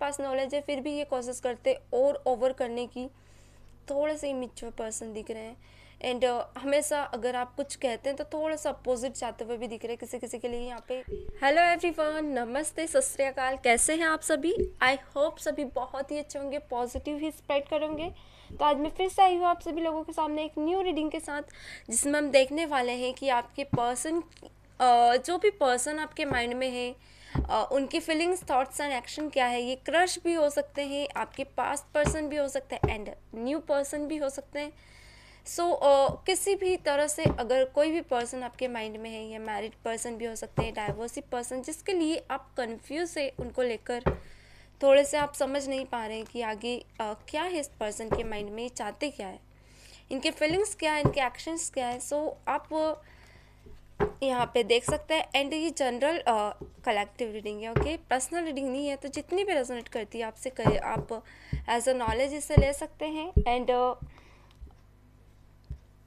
पास knowledge है फिर भी ये कोशिश करते और ओवर करने की। थोड़े से इमेच्योर पर्सन दिख रहे हैं एंड हमेशा अगर आप कुछ कहते हैं तो थोड़ा सा अपोजिट जाते हुए भी दिख रहे हैं किसी किसी के लिए यहाँ पे। हेलो एवरीवन, नमस्ते, सत श्री अकाल, कैसे हैं आप सभी? आई होप सभी बहुत ही अच्छे होंगे, पॉजिटिव ही स्प्रेड करोगे। तो आज मैं फिर से आई हूँ आप सभी लोगों के सामने एक न्यू रीडिंग के साथ, जिसमें हम देखने वाले हैं कि आपके पर्सन, जो भी पर्सन आपके माइंड में है, उनकी फीलिंग्स, थॉट्स एंड एक्शन क्या है। ये क्रश भी हो सकते हैं, आपके पास्ट पर्सन भी हो सकते हैं एंड न्यू पर्सन भी हो सकते हैं। किसी भी तरह से अगर कोई भी पर्सन आपके माइंड में है, या मैरिड पर्सन भी हो सकते हैं, डाइवोर्सी पर्सन जिसके लिए आप कंफ्यूज है, उनको लेकर थोड़े से आप समझ नहीं पा रहे हैं कि आगे क्या है इस पर्सन के माइंड में, चाहते क्या है, इनके फीलिंग्स क्या है, इनके एक्शंस क्या है। आप यहाँ पे देख सकते हैं एंड ये जनरल कलेक्टिव रीडिंग है, ओके, पर्सनल रीडिंग नहीं है। तो जितनी भी रेजोनेट करती है आपसे करे, आप एज अ नॉलेज इसे ले सकते हैं एंड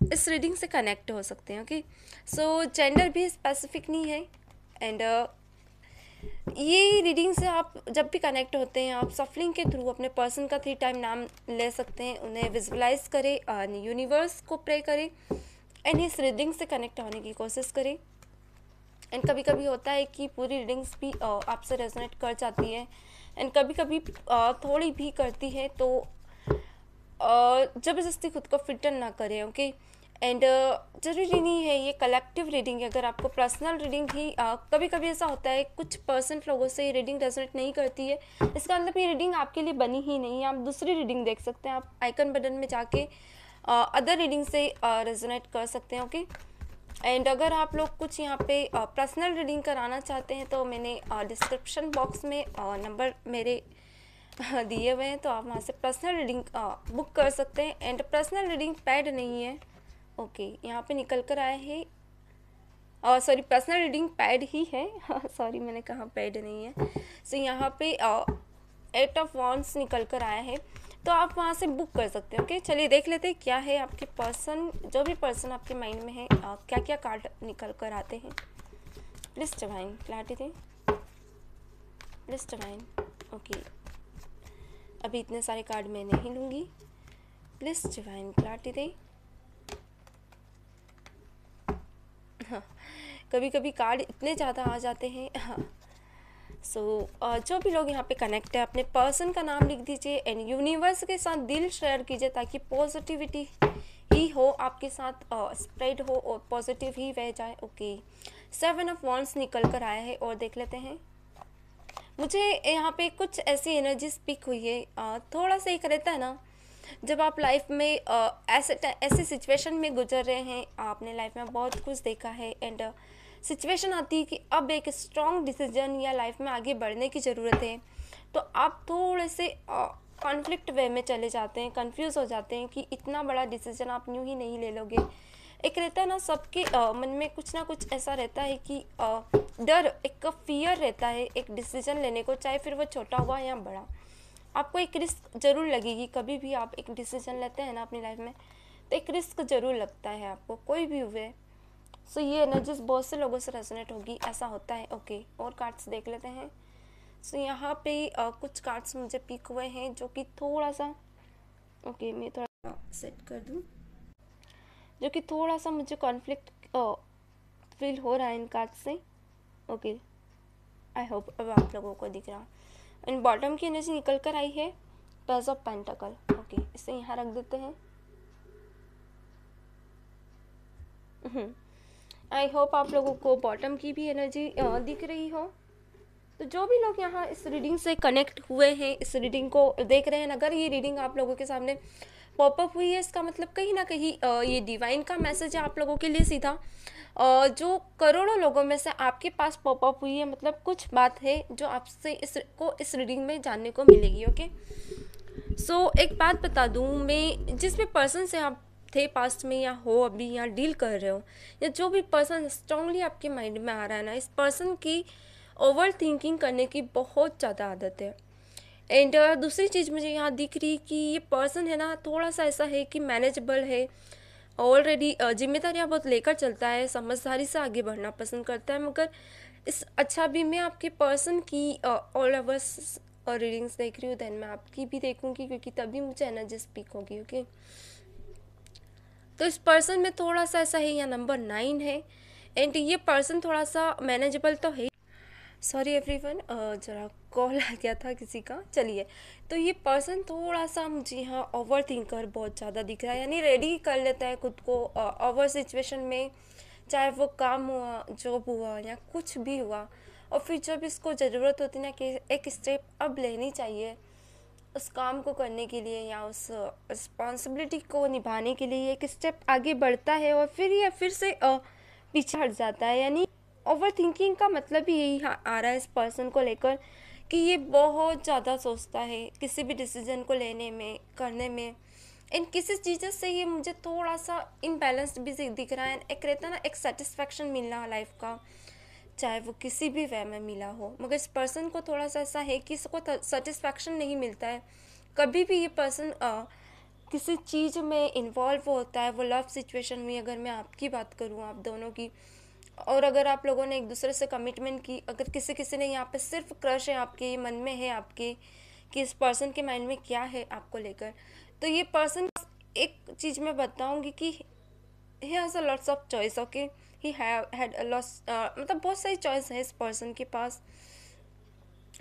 इस रीडिंग से कनेक्ट हो सकते हैं, ओके। जेंडर भी स्पेसिफिक नहीं है एंड ये रीडिंग से आप जब भी कनेक्ट होते हैं, आप सफलिंग के थ्रू अपने पर्सन का 3 टाइम नाम ले सकते हैं, उन्हें विजुअलाइज करें, यूनिवर्स को प्रे करें एंड इस रीडिंग से कनेक्ट होने की कोशिश करें। एंड कभी कभी होता है कि पूरी रीडिंग्स भी आपसे रेजोनेट कर जाती है एंड कभी कभी थोड़ी भी करती है, तो ज़बरदस्ती खुद को फिल्टर ना करें, ओके। एंड जरूरी नहीं है ये कलेक्टिव रीडिंग है। अगर आपको पर्सनल रीडिंग ही कभी कभी ऐसा होता है कुछ पर्सन लोगों से रीडिंग रेजोनेट नहीं करती है, इसका मतलब ये रीडिंग आपके लिए बनी ही नहीं है। आप दूसरी रीडिंग देख सकते हैं, आप आइकन बटन में जाके अदर रीडिंग से रेजोनेट कर सकते हैं, ओके। एंड अगर आप लोग कुछ यहाँ पे पर्सनल रीडिंग कराना चाहते हैं तो मैंने डिस्क्रिप्शन बॉक्स में नंबर मेरे दिए हुए हैं, तो आप वहाँ से पर्सनल रीडिंग बुक कर सकते हैं। एंड पर्सनल रीडिंग पेड नहीं है, ओके, यहाँ पे निकल कर आया है, सॉरी, पर्सनल रीडिंग पेड ही है, सॉरी मैंने कहा पेड नहीं है। यहाँ पे 8 ऑफ वॉन्ड्स निकल कर आया है, तो आप वहाँ से बुक कर सकते हैं, ओके। चलिए देख लेते हैं क्या है आपके पर्सन, जो भी पर्सन आपके माइंड में है, क्या क्या कार्ड निकल कर आते हैं। प्लीज डिवाइन क्लैरिटी दें, प्लीज डिवाइन, ओके। अभी इतने सारे कार्ड मैं नहीं लूँगी, प्लीज डिवाइन क्लैरिटी दें। हाँ, कभी कभी कार्ड इतने ज़्यादा आ जाते हैं, हाँ। जो भी लोग यहाँ पे कनेक्ट है, अपने पर्सन का नाम लिख दीजिए एंड यूनिवर्स के साथ दिल शेयर कीजिए ताकि पॉजिटिविटी ही हो आपके साथ, स्प्रेड हो और पॉजिटिव ही रह जाए, ओके। 7 ऑफ वॉन्ड्स निकल कर आया है और देख लेते हैं। मुझे यहाँ पे कुछ ऐसी एनर्जी स्पीक हुई है, थोड़ा सा एक रहता है ना, जब आप लाइफ में ऐसे सिचुएशन में गुजर रहे हैं, आपने लाइफ में बहुत कुछ देखा है एंड सिचुएशन आती है कि अब एक स्ट्रॉन्ग डिसीजन या लाइफ में आगे बढ़ने की ज़रूरत है, तो आप थोड़े से कॉन्फ्लिक्ट वे में चले जाते हैं, कंफ्यूज हो जाते हैं कि इतना बड़ा डिसीजन आप यूँ ही नहीं ले लोगे। एक रहता है ना सबके मन में कुछ ना कुछ ऐसा रहता है कि डर, एक फियर रहता है एक डिसीजन लेने को, चाहे फिर वो छोटा हुआ या बड़ा। आपको एक रिस्क ज़रूर लगेगी, कभी भी आप एक डिसीजन लेते हैं ना अपनी लाइफ में, तो एक रिस्क ज़रूर लगता है आपको, कोई भी हुए। ये एनर्जीज बहुत से लोगों से रेजोनेट होगी, ऐसा होता है, ओके। और कार्ड्स देख लेते हैं। यहाँ पे कुछ कार्ड्स मुझे पिक हुए हैं जो कि थोड़ा सा, ओके, मैं थोड़ा सेट कर दूँ, जो कि थोड़ा सा मुझे कॉन्फ्लिक्ट फील हो रहा है इन कार्ड्स से, ओके। आई होप अब आप लोगों को दिख रहा। इन बॉटम की एनर्जी निकल कर आई है, पेज ऑफ पेंटाकल, ओके, इसे यहाँ रख देते हैं। आई होप आप लोगों को बॉटम की भी एनर्जी दिख रही हो। तो जो भी लोग यहाँ इस रीडिंग से कनेक्ट हुए हैं, इस रीडिंग को देख रहे हैं, अगर ये रीडिंग आप लोगों के सामने पॉपअप हुई है, इसका मतलब कहीं ना कहीं ये डिवाइन का मैसेज है आप लोगों के लिए सीधा। जो करोड़ों लोगों में से आपके पास पॉपअप हुई है, मतलब कुछ बात है जो आपसे इस रीडिंग में जानने को मिलेगी, ओके। एक बात बता दूँ, मैं जिस भी पर्सन से आप थे पास्ट में या हो अभी या डील कर रहे हो, या जो भी पर्सन स्ट्रांगली आपके माइंड में आ रहा है ना, इस पर्सन की ओवर थिंकिंग करने की बहुत ज़्यादा आदत है। एंड दूसरी चीज़ मुझे यहाँ दिख रही कि ये पर्सन है ना, थोड़ा सा ऐसा है कि मैनेजेबल है, ऑलरेडी जिम्मेदारियाँ बहुत लेकर चलता है, समझदारी से आगे बढ़ना पसंद करता है, मगर इस अच्छा भी में आपके पर्सन की ऑल ओवर और रीडिंग्स देख रही हूँ देन मैं आपकी भी देखूँगी, क्योंकि तभी मुझे एनर्जी स्पीक होगी। ओके, तो इस पर्सन में थोड़ा सा ऐसा है, यहाँ नंबर 9 है एंड ये पर्सन थोड़ा सा मैनेजेबल तो है। सॉरी एवरीवन, जरा कॉल आ गया था किसी का। चलिए, तो ये पर्सन थोड़ा सा मुझे यहाँ ओवर थिंकर बहुत ज़्यादा दिख रहा है, यानी रेडी कर लेता है खुद को ओवर सिचुएशन में, चाहे वो काम हुआ, जॉब हुआ या कुछ भी हुआ, और फिर जब इसको ज़रूरत होती ना कि एक स्टेप अब लेनी चाहिए उस काम को करने के लिए या उस रिस्पॉन्सिबिलिटी को निभाने के लिए, एक स्टेप आगे बढ़ता है और फिर ये फिर से पीछे हट जाता है। यानी ओवर थिंकिंग का मतलब ही यही आ रहा है इस पर्सन को लेकर कि ये बहुत ज़्यादा सोचता है किसी भी डिसीजन को लेने में, करने में। इन किसी चीज़ से ये मुझे थोड़ा सा इम्बैलेंस्ड भी दिख रहा है। एक रहता ना एक सेटिस्फैक्शन मिलना लाइफ का, चाहे वो किसी भी वे में मिला हो, मगर इस पर्सन को थोड़ा सा ऐसा है कि इसको सेटिस्फैक्शन नहीं मिलता है। कभी भी ये पर्सन किसी चीज़ में इन्वॉल्व होता है, वो लव सिचुएशन में, अगर मैं आपकी बात करूँ, आप दोनों की, और अगर आप लोगों ने एक दूसरे से कमिटमेंट की, अगर किसी किसी ने यहाँ पे सिर्फ क्रश है आपके मन में है आपके कि इस पर्सन के माइंड में क्या है आपको लेकर, तो ये पर्सन एक चीज़ मैं बताऊँगी कि he has a lots of choice. Okay, he had a loss, मतलब बहुत सारी चॉइस है इस पर्सन के पास,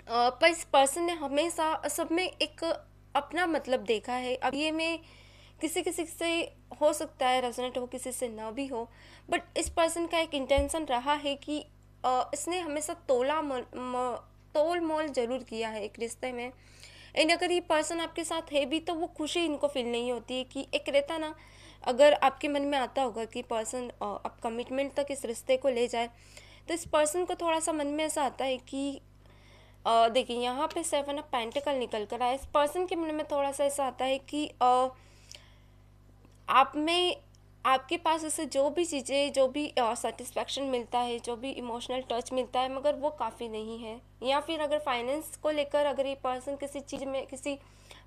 पर इस पर्सन ने हमेशा सब में एक अपना मतलब देखा है। अब ये में किसी किसी से हो सकता है रेजोनेट हो, किसी से ना भी हो, बट इस पर्सन का एक इंटेंशन रहा है कि इसने हमेशा तोल मोल जरूर किया है एक रिश्ते में। एंड अगर ये पर्सन आपके साथ है भी तो वो खुशी इनको फील नहीं होती है कि एक रहता ना, अगर आपके मन में आता होगा कि पर्सन अब कमिटमेंट तक इस रिश्ते को ले जाए, तो इस पर्सन को थोड़ा सा मन में ऐसा आता है कि देखिए यहाँ पे 7 ऑफ पेंटिकल निकल कर आया। इस पर्सन के मन में थोड़ा सा ऐसा आता है कि आप में, आपके पास ऐसे जो भी चीज़ें, जो भी सेटिस्फैक्शन मिलता है, जो भी इमोशनल टच मिलता है, मगर वो काफ़ी नहीं है। या फिर अगर फाइनेंस को लेकर अगर ये पर्सन किसी चीज़ में, किसी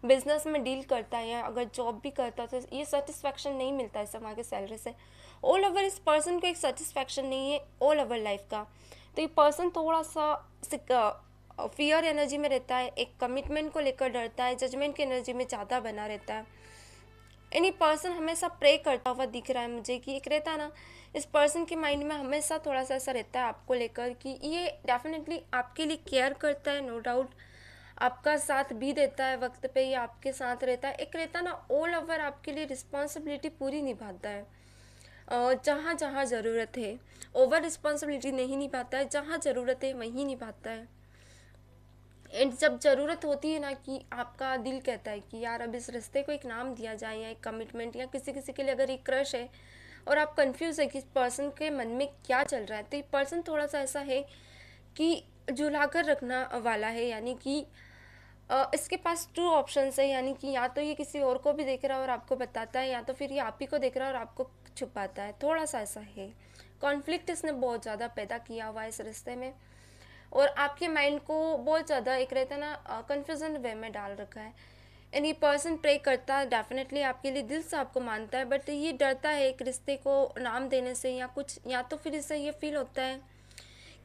बिजनेस में डील करता है या अगर जॉब भी करता है, तो ये सेटिस्फैक्शन नहीं मिलता है सब आगे सैलरी से। ऑल ओवर इस पर्सन को एक सेटिस्फैक्शन नहीं है ऑल ओवर लाइफ का। तो ये पर्सन थोड़ा सा फियर एनर्जी में रहता है, एक कमिटमेंट को लेकर डरता है, जजमेंट की एनर्जी में ज़्यादा बना रहता है। एनी पर्सन हमेशा प्रे करता हुआ दिख रहा है मुझे कि एक रहता ना, इस पर्सन के माइंड में हमेशा थोड़ा सा ऐसा रहता है आपको लेकर कि ये डेफिनेटली आपके लिए केयर करता है, नो डाउट आपका साथ भी देता है, वक्त पे ये आपके साथ रहता है। एक रहता ना ऑल ओवर आपके लिए रिस्पॉन्सिबिलिटी पूरी निभाता है, जहाँ जहाँ ज़रूरत है। ओवर रिस्पॉन्सिबिलिटी नहीं निभाता है, जहाँ ज़रूरत है वहीं निभाता है। एंड जब ज़रूरत होती है ना कि आपका दिल कहता है कि यार अब इस रिश्ते को एक नाम दिया जाए, या एक कमिटमेंट, या किसी किसी के लिए अगर एक क्रश है और आप कंफ्यूज है कि इस पर्सन के मन में क्या चल रहा है, तो ये पर्सन थोड़ा सा ऐसा है कि झुला कर रखना वाला है। यानी कि इसके पास 2 ऑप्शन है, यानी कि या तो ये किसी और को भी देख रहा है और आपको बताता है, या तो फिर ये आप ही को देख रहा है और आपको छुपाता है। थोड़ा सा ऐसा है, कॉन्फ्लिक्ट इसने बहुत ज़्यादा पैदा किया हुआ है इस रिश्ते में, और आपके माइंड को बहुत ज़्यादा एक रहता है ना कन्फ्यूजन वे में डाल रखा है। एंड ये पर्सन प्रे करता है डेफिनेटली आपके लिए, दिल से आपको मानता है, बट ये डरता है एक रिश्ते को नाम देने से या कुछ, या तो फिर इससे ये फील होता है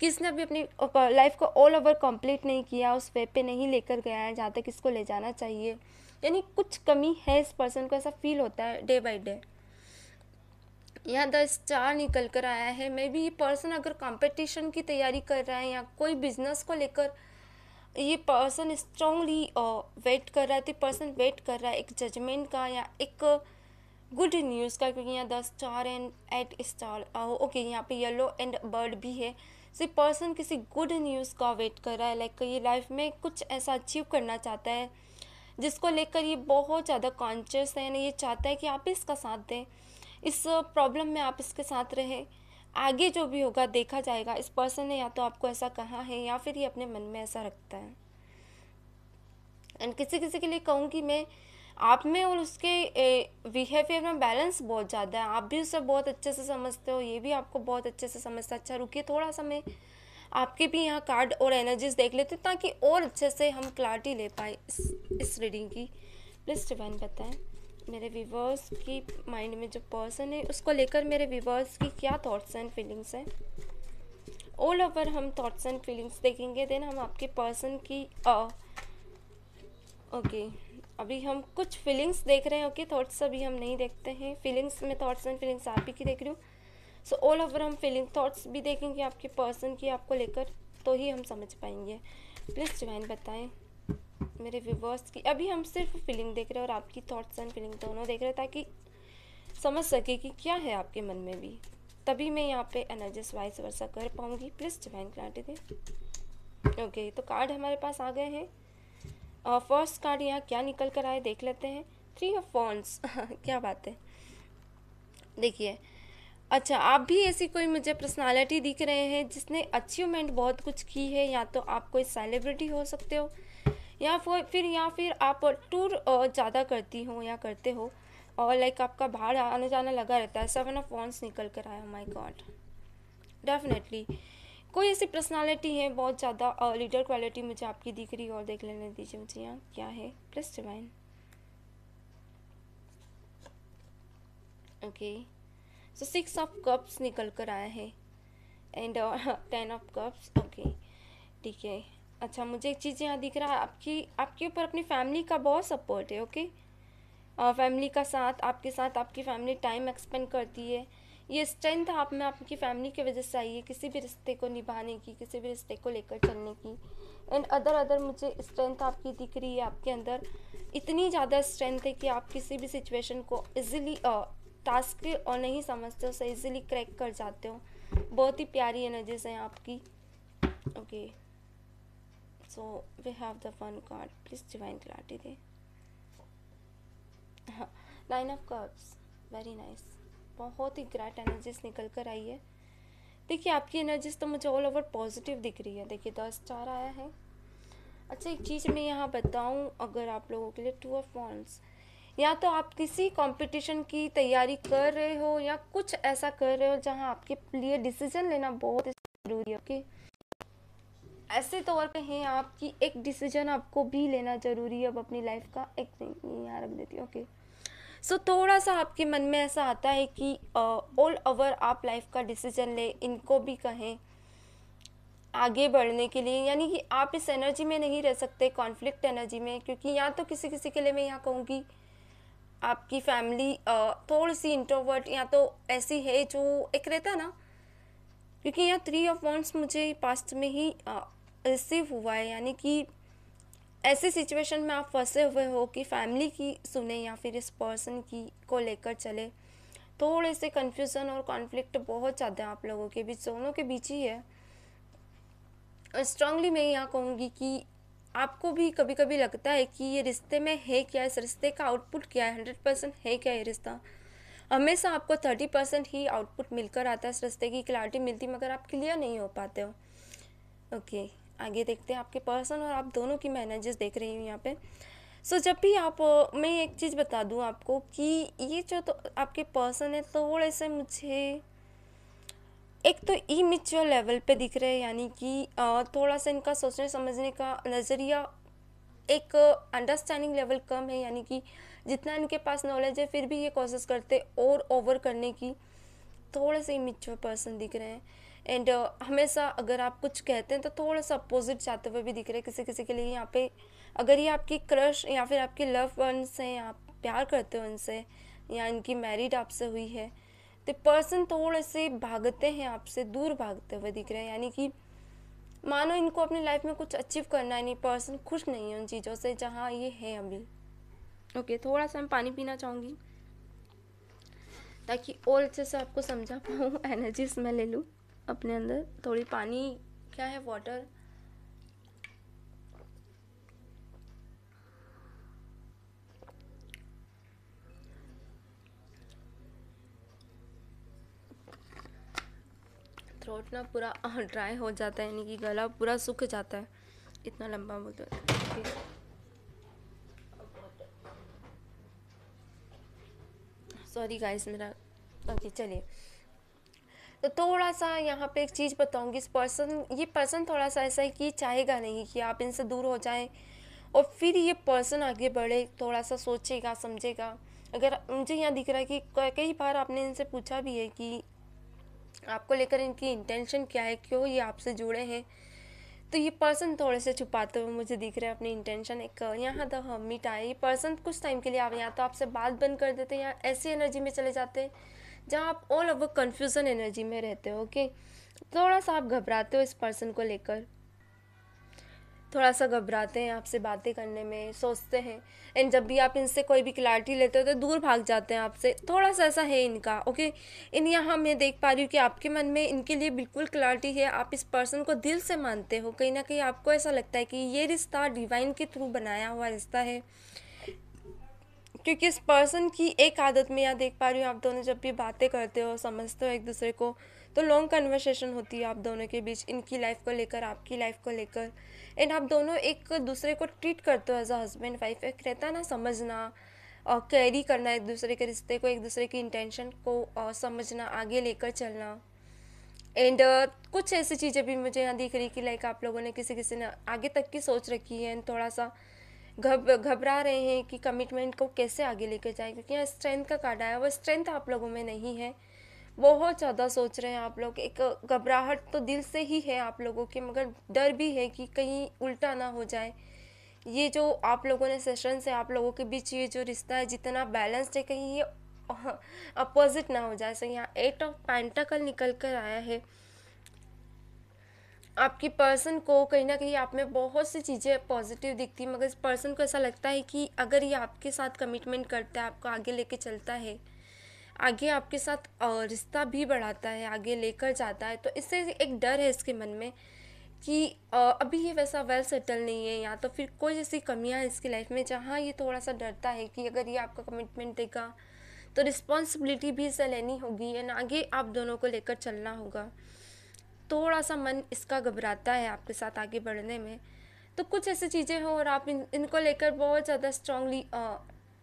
कि इसने अभी अपनी लाइफ को ऑल ओवर कंप्लीट नहीं किया, उस वे पे नहीं लेकर गया है जहाँ तक इसको ले जाना चाहिए, यानी कुछ कमी है इस पर्सन को, ऐसा फील होता है डे बाई डे। यहाँ 10 4 निकल कर आया है। मे बी ये पर्सन अगर कंपटीशन की तैयारी कर रहा है या कोई बिजनेस को लेकर ये पर्सन स्ट्रांगली वेट कर रहा है, तो पर्सन वेट कर रहा है एक जजमेंट का या एक गुड न्यूज़ का, क्योंकि यहाँ 10 4 एंड 8 स्टार ओके, यहाँ पे येलो एंड बर्ड भी है। सो पर्सन किसी गुड न्यूज़ का वेट कर रहा है, लाइक ये लाइफ में कुछ ऐसा अचीव करना चाहता है जिसको लेकर ये बहुत ज़्यादा कॉन्शियस है, यानी ये चाहता है कि आप इसका साथ दें, इस प्रॉब्लम में आप इसके साथ रहें, आगे जो भी होगा देखा जाएगा। इस पर्सन ने या तो आपको ऐसा कहा है या फिर ये अपने मन में ऐसा रखता है। एंड किसी किसी के लिए कहूँगी मैं, आप में और उसके बिहेवियर में बैलेंस बहुत ज़्यादा है, आप भी उसे बहुत अच्छे से समझते हो, ये भी आपको बहुत अच्छे से समझता है। अच्छा रुकिए, थोड़ा सा मैं आपके भी यहाँ कार्ड और एनर्जीज देख लेते ताकि और अच्छे से हम क्लैरिटी ले पाए इस रीडिंग की। प्लीज़ डिवाइन बताएं मेरे व्यूवर्स की माइंड में जो पर्सन है उसको लेकर मेरे व्यूवर्स की क्या थॉट्स एंड फीलिंग्स हैं। ऑल ओवर हम थॉट्स एंड फीलिंग्स देखेंगे, देन हम आपके पर्सन की ओके, अभी हम कुछ फीलिंग्स देख रहे हैं। ओके, थॉट्स अभी हम नहीं देखते हैं। फीलिंग्स में थॉट्स एंड फीलिंग्स आप ही की देख रही हूँ। सो ऑल ओवर हम फीलिंग थॉट्स भी देखेंगे आपके पर्सन की, आपको लेकर, तो ही हम समझ पाएंगे। प्लीज़ डिवाइन बताएं मेरे व्यूवर्स की। अभी हम सिर्फ फीलिंग देख रहे हैं और आपकी थॉट्स एंड फीलिंग दोनों देख रहे हैं, ताकि समझ सके कि क्या है आपके मन में भी, तभी मैं यहाँ पे एनर्जीज वाइस वर्सा कर पाऊँगी। प्लीज़ डिवाइन क्लैरिटी दें। ओके, तो कार्ड हमारे पास आ गए हैं। फर्स्ट कार्ड यहाँ क्या निकल कर आए देख लेते हैं। 3 ऑफ वॉन्ड्स क्या बात है। देखिए, अच्छा, आप भी ऐसी कोई मुझे पर्सनालिटी दिख रहे हैं जिसने अचीवमेंट बहुत कुछ की है। या तो आप कोई सेलिब्रिटी हो सकते हो, या फिर आप टूर ज़्यादा करती हो या करते हो, और लाइक आपका बाहर आने जाना लगा रहता है। 7 ऑफ वॉन्ड्स निकल कर आया। माय गॉड, डेफिनेटली कोई ऐसी पर्सनालिटी है बहुत ज़्यादा लीडर क्वालिटी मुझे आपकी दिख रही है। और देख लेने दीजिए मुझे यहाँ क्या है। Please divine. Okay, so 6 of cups निकल कर आया है एंड 10 ऑफ कप्स। ओके, ठीक है। अच्छा, मुझे एक चीज़ यहाँ दिख रहा है, आपके ऊपर अपनी फैमिली का बहुत सपोर्ट है। ओके, फैमिली का साथ, आपके साथ आपकी फैमिली टाइम एक्सपेंड करती है। ये स्ट्रेंथ आप में आपकी फैमिली की वजह से आई है, किसी भी रिश्ते को निभाने की, किसी भी रिश्ते को लेकर चलने की। एंड अदर मुझे स्ट्रेंथ आपकी दिख रही है। आपके अंदर इतनी ज़्यादा स्ट्रेंथ है कि आप किसी भी सिचुएशन को इजीली टास्क और नहीं समझते हो, उसे इजीली क्रैक कर जाते हो। बहुत ही प्यारी एनर्जीज हैं आपकी। Okay, so we have the one card. Please divine clarity दे। हाँ, 9 ऑफ कप्स, वेरी नाइस। बहुत ही ग्रेट एनर्जीज निकल कर आई है। देखिए, आपकी एनर्जीज तो मुझे ऑल ओवर पॉजिटिव दिख रही है। देखिए, 10 स्टार आया है। अच्छा, एक चीज़ मैं यहाँ बताऊँ अगर आप लोगों के लिए, 2 ऑफ वॉन्ड्स, या तो आप किसी कंपटीशन की तैयारी कर रहे हो या कुछ ऐसा कर रहे हो जहाँ आपके लिए डिसीजन लेना बहुत ज़रूरी है। ओके, ऐसे तौर पे हैं आपकी एक डिसीजन आपको भी लेना ज़रूरी है अब अपनी लाइफ का। एक नहीं यहाँ रख देती हूँ। ओके, सो थोड़ा सा आपके मन में ऐसा आता है कि ऑल ओवर आप लाइफ का डिसीजन ले, इनको भी कहें आगे बढ़ने के लिए। यानी कि आप इस एनर्जी में नहीं रह सकते, कॉन्फ्लिक्ट एनर्जी में, क्योंकि या तो किसी किसी के लिए मैं यहाँ कहूँगी आपकी फैमिली थोड़ी सी इंट्रोवर्ट या तो ऐसी है जो एक रहता है ना, क्योंकि यहाँ 3 ऑफ वॉन्ड्स मुझे पास्ट में ही रिसीव हुआ है। यानी कि ऐसी सिचुएशन में आप फंसे हुए हो कि फैमिली की सुने या फिर इस पर्सन की को लेकर चले। थोड़े से कन्फ्यूज़न और कॉन्फ्लिक्ट बहुत ज़्यादा है आप लोगों के बीच, दोनों के बीच ही है। स्ट्रांगली मैं यहाँ कहूँगी कि आपको भी कभी कभी लगता है कि ये रिश्ते में है क्या, इस रिश्ते का आउटपुट क्या है, 100% है क्या ये रिश्ता। हमेशा आपको 30% ही आउटपुट मिलकर आता है, इस रिश्ते की क्लैरिटी मिलती, मगर आप क्लियर नहीं हो पाते हो। ओके, आगे देखते हैं आपके पर्सन और आप दोनों की मैं एनर्जीज देख रही हूँ यहाँ पे। सो जब भी आप मैं एक चीज़ बता दूँ आपको कि ये जो तो आपके पर्सन है थोड़े से मुझे एक तो इमेच्योर लेवल पे दिख रहे हैं। यानी कि थोड़ा सा इनका सोचने समझने का नज़रिया, एक अंडरस्टैंडिंग लेवल कम है। यानी कि जितना इनके पास नॉलेज है फिर भी ये कोशिश करते और ओवर करने की। थोड़े से इमेच्योर पर्सन दिख रहे हैं। एंड हमेशा अगर आप कुछ कहते हैं तो थोड़ा सा अपोजिट जाते हुए भी दिख रहे हैं किसी किसी के लिए। यहाँ पे अगर ये आपकी क्रश या फिर आपके लव वंस हैं, आप प्यार करते हो इनसे या इनकी मैरिड आपसे हुई है, तो पर्सन थोड़े से भागते हैं आपसे, दूर भागते हुए दिख रहे हैं। यानी कि मानो इनको अपनी लाइफ में कुछ अचीव करना है, नहीं, पर्सन खुश नहीं है उन चीज़ों से जहाँ ये है अभी। ओके, थोड़ा सा मैं पानी पीना चाहूँगी ताकि और अच्छे से आपको समझा पाऊँ। एनर्जीज मैं ले लूँ अपने अंदर थोड़ी। पानी क्या है, वाटर। थ्रोट ना पूरा ड्राई हो जाता है, यानी कि गला पूरा सूख जाता है, इतना लंबा बोलते हैं। सॉरी गाइस मेरा। ओके, चलिए। तो थोड़ा सा यहाँ पे एक चीज़ बताऊँगी। ये पर्सन थोड़ा सा ऐसा है कि चाहेगा नहीं कि आप इनसे दूर हो जाएं, और फिर ये पर्सन आगे बढ़े, थोड़ा सा सोचेगा समझेगा। अगर मुझे यहाँ दिख रहा है कि कई बार आपने इनसे पूछा भी है कि आपको लेकर इनकी इंटेंशन क्या है, क्यों ये आपसे जुड़े हैं, तो तो ये पर्सन थोड़े से छुपाते हुए मुझे दिख रहा है अपनी इंटेंशन। एक यहाँ द हर्मिट आए, ये पर्सन कुछ टाइम के लिए आप या तो आपसे बात बंद कर देते हैं या ऐसी एनर्जी में चले जाते हैं जहाँ आप ऑल ओवर कन्फ्यूज़न एनर्जी में रहते हो। ओके, थोड़ा सा आप घबराते हो इस पर्सन को लेकर, थोड़ा सा घबराते हैं आपसे बातें करने में, सोचते हैं, एंड जब भी आप इनसे कोई भी क्लैरिटी लेते हो तो दूर भाग जाते हैं आपसे। थोड़ा सा ऐसा है इनका। ओके, इन यहाँ मैं देख पा रही हूँ कि आपके मन में इनके लिए बिल्कुल क्लैरिटी है, आप इस पर्सन को दिल से मानते हो। कहीं ना कहीं आपको ऐसा लगता है कि ये रिश्ता डिवाइन के थ्रू बनाया हुआ रिश्ता है, क्योंकि इस पर्सन की एक आदत में यहाँ देख पा रही हूँ, आप दोनों जब भी बातें करते हो, समझते हो एक दूसरे को, तो लॉन्ग कन्वर्सेशन होती है आप दोनों के बीच, इनकी लाइफ को लेकर, आपकी लाइफ को लेकर, एंड आप दोनों एक दूसरे को ट्रीट करते हो एज अ हस्बैंड वाइफ। एक रहता ना समझना और कैरी करना एक दूसरे के रिश्ते को, एक दूसरे की इंटेंशन को समझना, आगे लेकर चलना। एंड कुछ ऐसी चीज़ें भी मुझे यहाँ दिख रही कि लाइक आप लोगों ने किसी ने आगे तक की सोच रखी है, एंड थोड़ा सा घबरा रहे हैं कि कमिटमेंट को कैसे आगे लेकर जाए, क्योंकि यहाँ स्ट्रेंथ का कार्ड आया, वो स्ट्रेंथ आप लोगों में नहीं है। बहुत ज़्यादा सोच रहे हैं आप लोग, एक घबराहट तो दिल से ही है आप लोगों की, मगर डर भी है कि कहीं उल्टा ना हो जाए। ये जो आप लोगों ने सेशन से आप लोगों के बीच ये जो रिश्ता है जितना बैलेंस्ड है, कहीं ये अपोजिट ना हो जाए। सो यहाँ 8 ऑफ पेंटाकल निकल कर आया है। आपकी पर्सन को कहीं ना कहीं आप में बहुत सी चीज़ें पॉजिटिव दिखती है, मगर इस पर्सन को ऐसा लगता है कि अगर ये आपके साथ कमिटमेंट करता है, आपको आगे लेके चलता है, आगे आपके साथ रिश्ता भी बढ़ाता है, आगे लेकर जाता है, तो इससे एक डर है इसके मन में कि अभी ये वैसा वेल सेटल नहीं है, या तो फिर कोई ऐसी कमियां हैं इसकी लाइफ में जहाँ ये थोड़ा सा डरता है कि अगर ये आपका कमिटमेंट देगा तो रिस्पॉन्सिबिलिटी भी इसे लेनी होगी, एंड आगे आप दोनों को लेकर चलना होगा। थोड़ा सा मन इसका घबराता है आपके साथ आगे बढ़ने में। तो कुछ ऐसी चीज़ें हो और आप इनको लेकर बहुत ज़्यादा स्ट्रांगली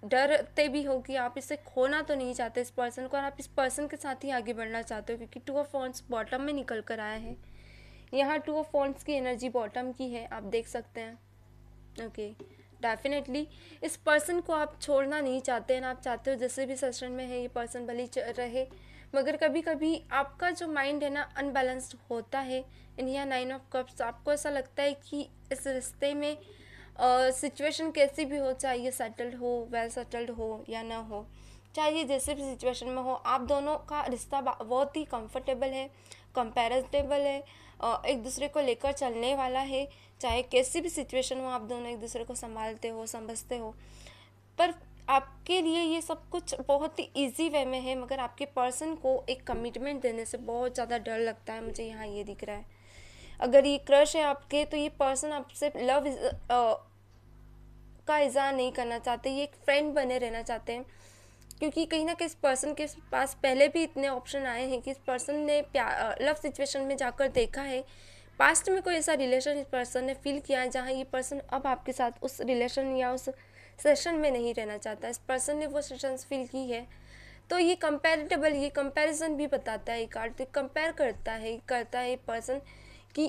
डरते भी हो कि आप इसे खोना तो नहीं चाहते इस पर्सन को, और आप इस पर्सन के साथ ही आगे बढ़ना चाहते हो, क्योंकि 2 ऑफ वॉन्ड्स बॉटम में निकल कर आया है। यहाँ 2 ऑफ वॉन्ड्स की एनर्जी बॉटम की है, आप देख सकते हैं। ओके, डेफिनेटली इस पर्सन को आप छोड़ना नहीं चाहते हैं, आप चाहते हो जैसे भी सेशन में है ये पर्सन भले रहे, मगर कभी कभी आपका जो माइंड है ना अनबैलेंस्ड होता है। इन यहाँ 9 ऑफ कप्स, आपको ऐसा लगता है कि इस रिश्ते में सिचुएशन कैसी भी हो, चाहे ये सेटल्ड हो, वेल सेटल्ड हो या ना हो, चाहे जैसे भी सिचुएशन में हो, आप दोनों का रिश्ता बहुत ही कंफर्टेबल है, कंपैरेटेबल है, एक दूसरे को लेकर चलने वाला है। चाहे कैसी भी सिचुएशन हो, आप दोनों एक दूसरे को संभालते हो, समझते हो। पर आपके लिए ये सब कुछ बहुत ही इजी वे में है, मगर आपके पर्सन को एक कमिटमेंट देने से बहुत ज़्यादा डर लगता है, मुझे यहाँ ये दिख रहा है। अगर ये क्रश है आपके, तो ये पर्सन आपसे लव का इजहार नहीं करना चाहते, ये एक फ्रेंड बने रहना चाहते हैं, क्योंकि कहीं ना कहीं इस पर्सन के पास पहले भी इतने ऑप्शन आए हैं कि इस पर्सन ने लव सिचुएशन में जाकर देखा है, पास्ट में कोई ऐसा रिलेशन इस पर्सन ने फील किया है जहाँ ये पर्सन अब आपके साथ उस रिलेशन या उस सेशन में नहीं रहना चाहता। इस पर्सन ने वो सेशंस फील की है, तो ये कंपेरेटेबल, ये कंपैरिजन भी बताता है कार्ड, तो कंपेयर करता है पर्सन कि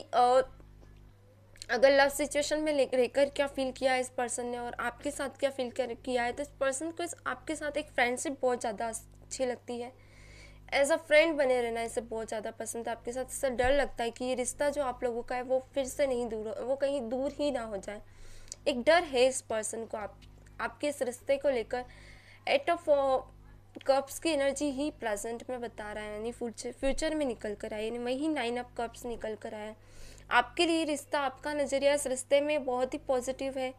अगर लव सिचुएशन में रहकर क्या फील किया है इस पर्सन ने और आपके साथ क्या फील किया है, तो इस पर्सन को आपके साथ एक फ्रेंडशिप बहुत ज़्यादा अच्छी लगती है, एज अ फ्रेंड बने रहना इसे बहुत ज़्यादा पसंद है आपके साथ। इससे डर लगता है कि ये रिश्ता जो आप लोगों का है वो फिर से नहीं दूर हो, वो कहीं दूर ही ना हो जाए। एक डर है इस पर्सन को आपके इस रिश्ते को लेकर। 8 ऑफ कप्स की एनर्जी ही प्रेजेंट में बता रहा है, यानी फ्यूचर में निकल कर आया, यानी वही 9 ऑफ कप्स निकल कर आया। आपके लिए रिश्ता, आपका नज़रिया इस रिश्ते में बहुत ही पॉजिटिव है।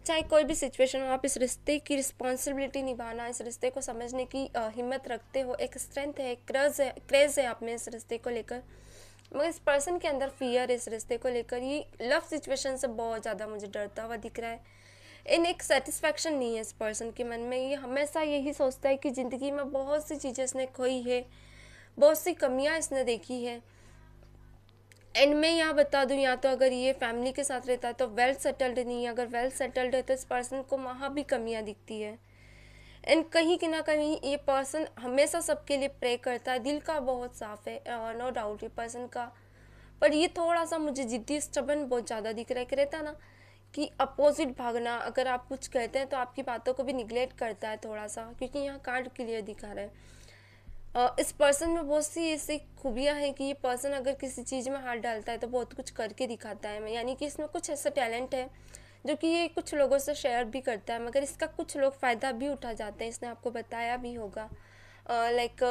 चाहे कोई भी सिचुएशन हो, आप इस रिश्ते की रिस्पॉन्सिबिलिटी निभाना, इस रिश्ते को समझने की हिम्मत रखते हो, एक स्ट्रेंथ है, क्रेज़ है आप में इस रिश्ते को लेकर। मगर इस पर्सन के अंदर फियर है इस रिश्ते को लेकर, ये लव सिचुएशन से बहुत ज़्यादा मुझे डरता हुआ दिख रहा है। इन एक सेटिस्फैक्शन नहीं है इस पर्सन के मन में, ये हमेशा यही सोचता है कि ज़िंदगी में बहुत सी चीज़ें इसने खोई है, बहुत सी कमियां इसने देखी है। एंड मैं यहाँ बता दूँ, या तो अगर ये फैमिली के साथ रहता है तो वेल सेटल्ड नहीं है, अगर वेल सेटल्ड है तो इस पर्सन को वहाँ भी कमियाँ दिखती है। एंड कहीं कि ना कहीं ये पर्सन हमेशा सबके लिए प्रे करता है, दिल का बहुत साफ है, नो डाउट ये पर्सन का, पर ये थोड़ा सा मुझे जिद्दी स्टबन बहुत ज़्यादा दिख रहा है कि रहता ना कि अपोजिट भागना, अगर आप कुछ कहते हैं तो आपकी बातों को भी निगलेक्ट करता है थोड़ा सा, क्योंकि यहाँ कार्ड क्लियर दिखा रहा है। इस पर्सन में बहुत सी ऐसी खूबियाँ हैं कि ये पर्सन अगर किसी चीज़ में हाथ डालता है तो बहुत कुछ करके दिखाता है, यानी कि इसमें कुछ ऐसा टैलेंट है जो कि ये कुछ लोगों से शेयर भी करता है, मगर इसका कुछ लोग फ़ायदा भी उठा जाते हैं। इसने आपको बताया भी होगा, लाइक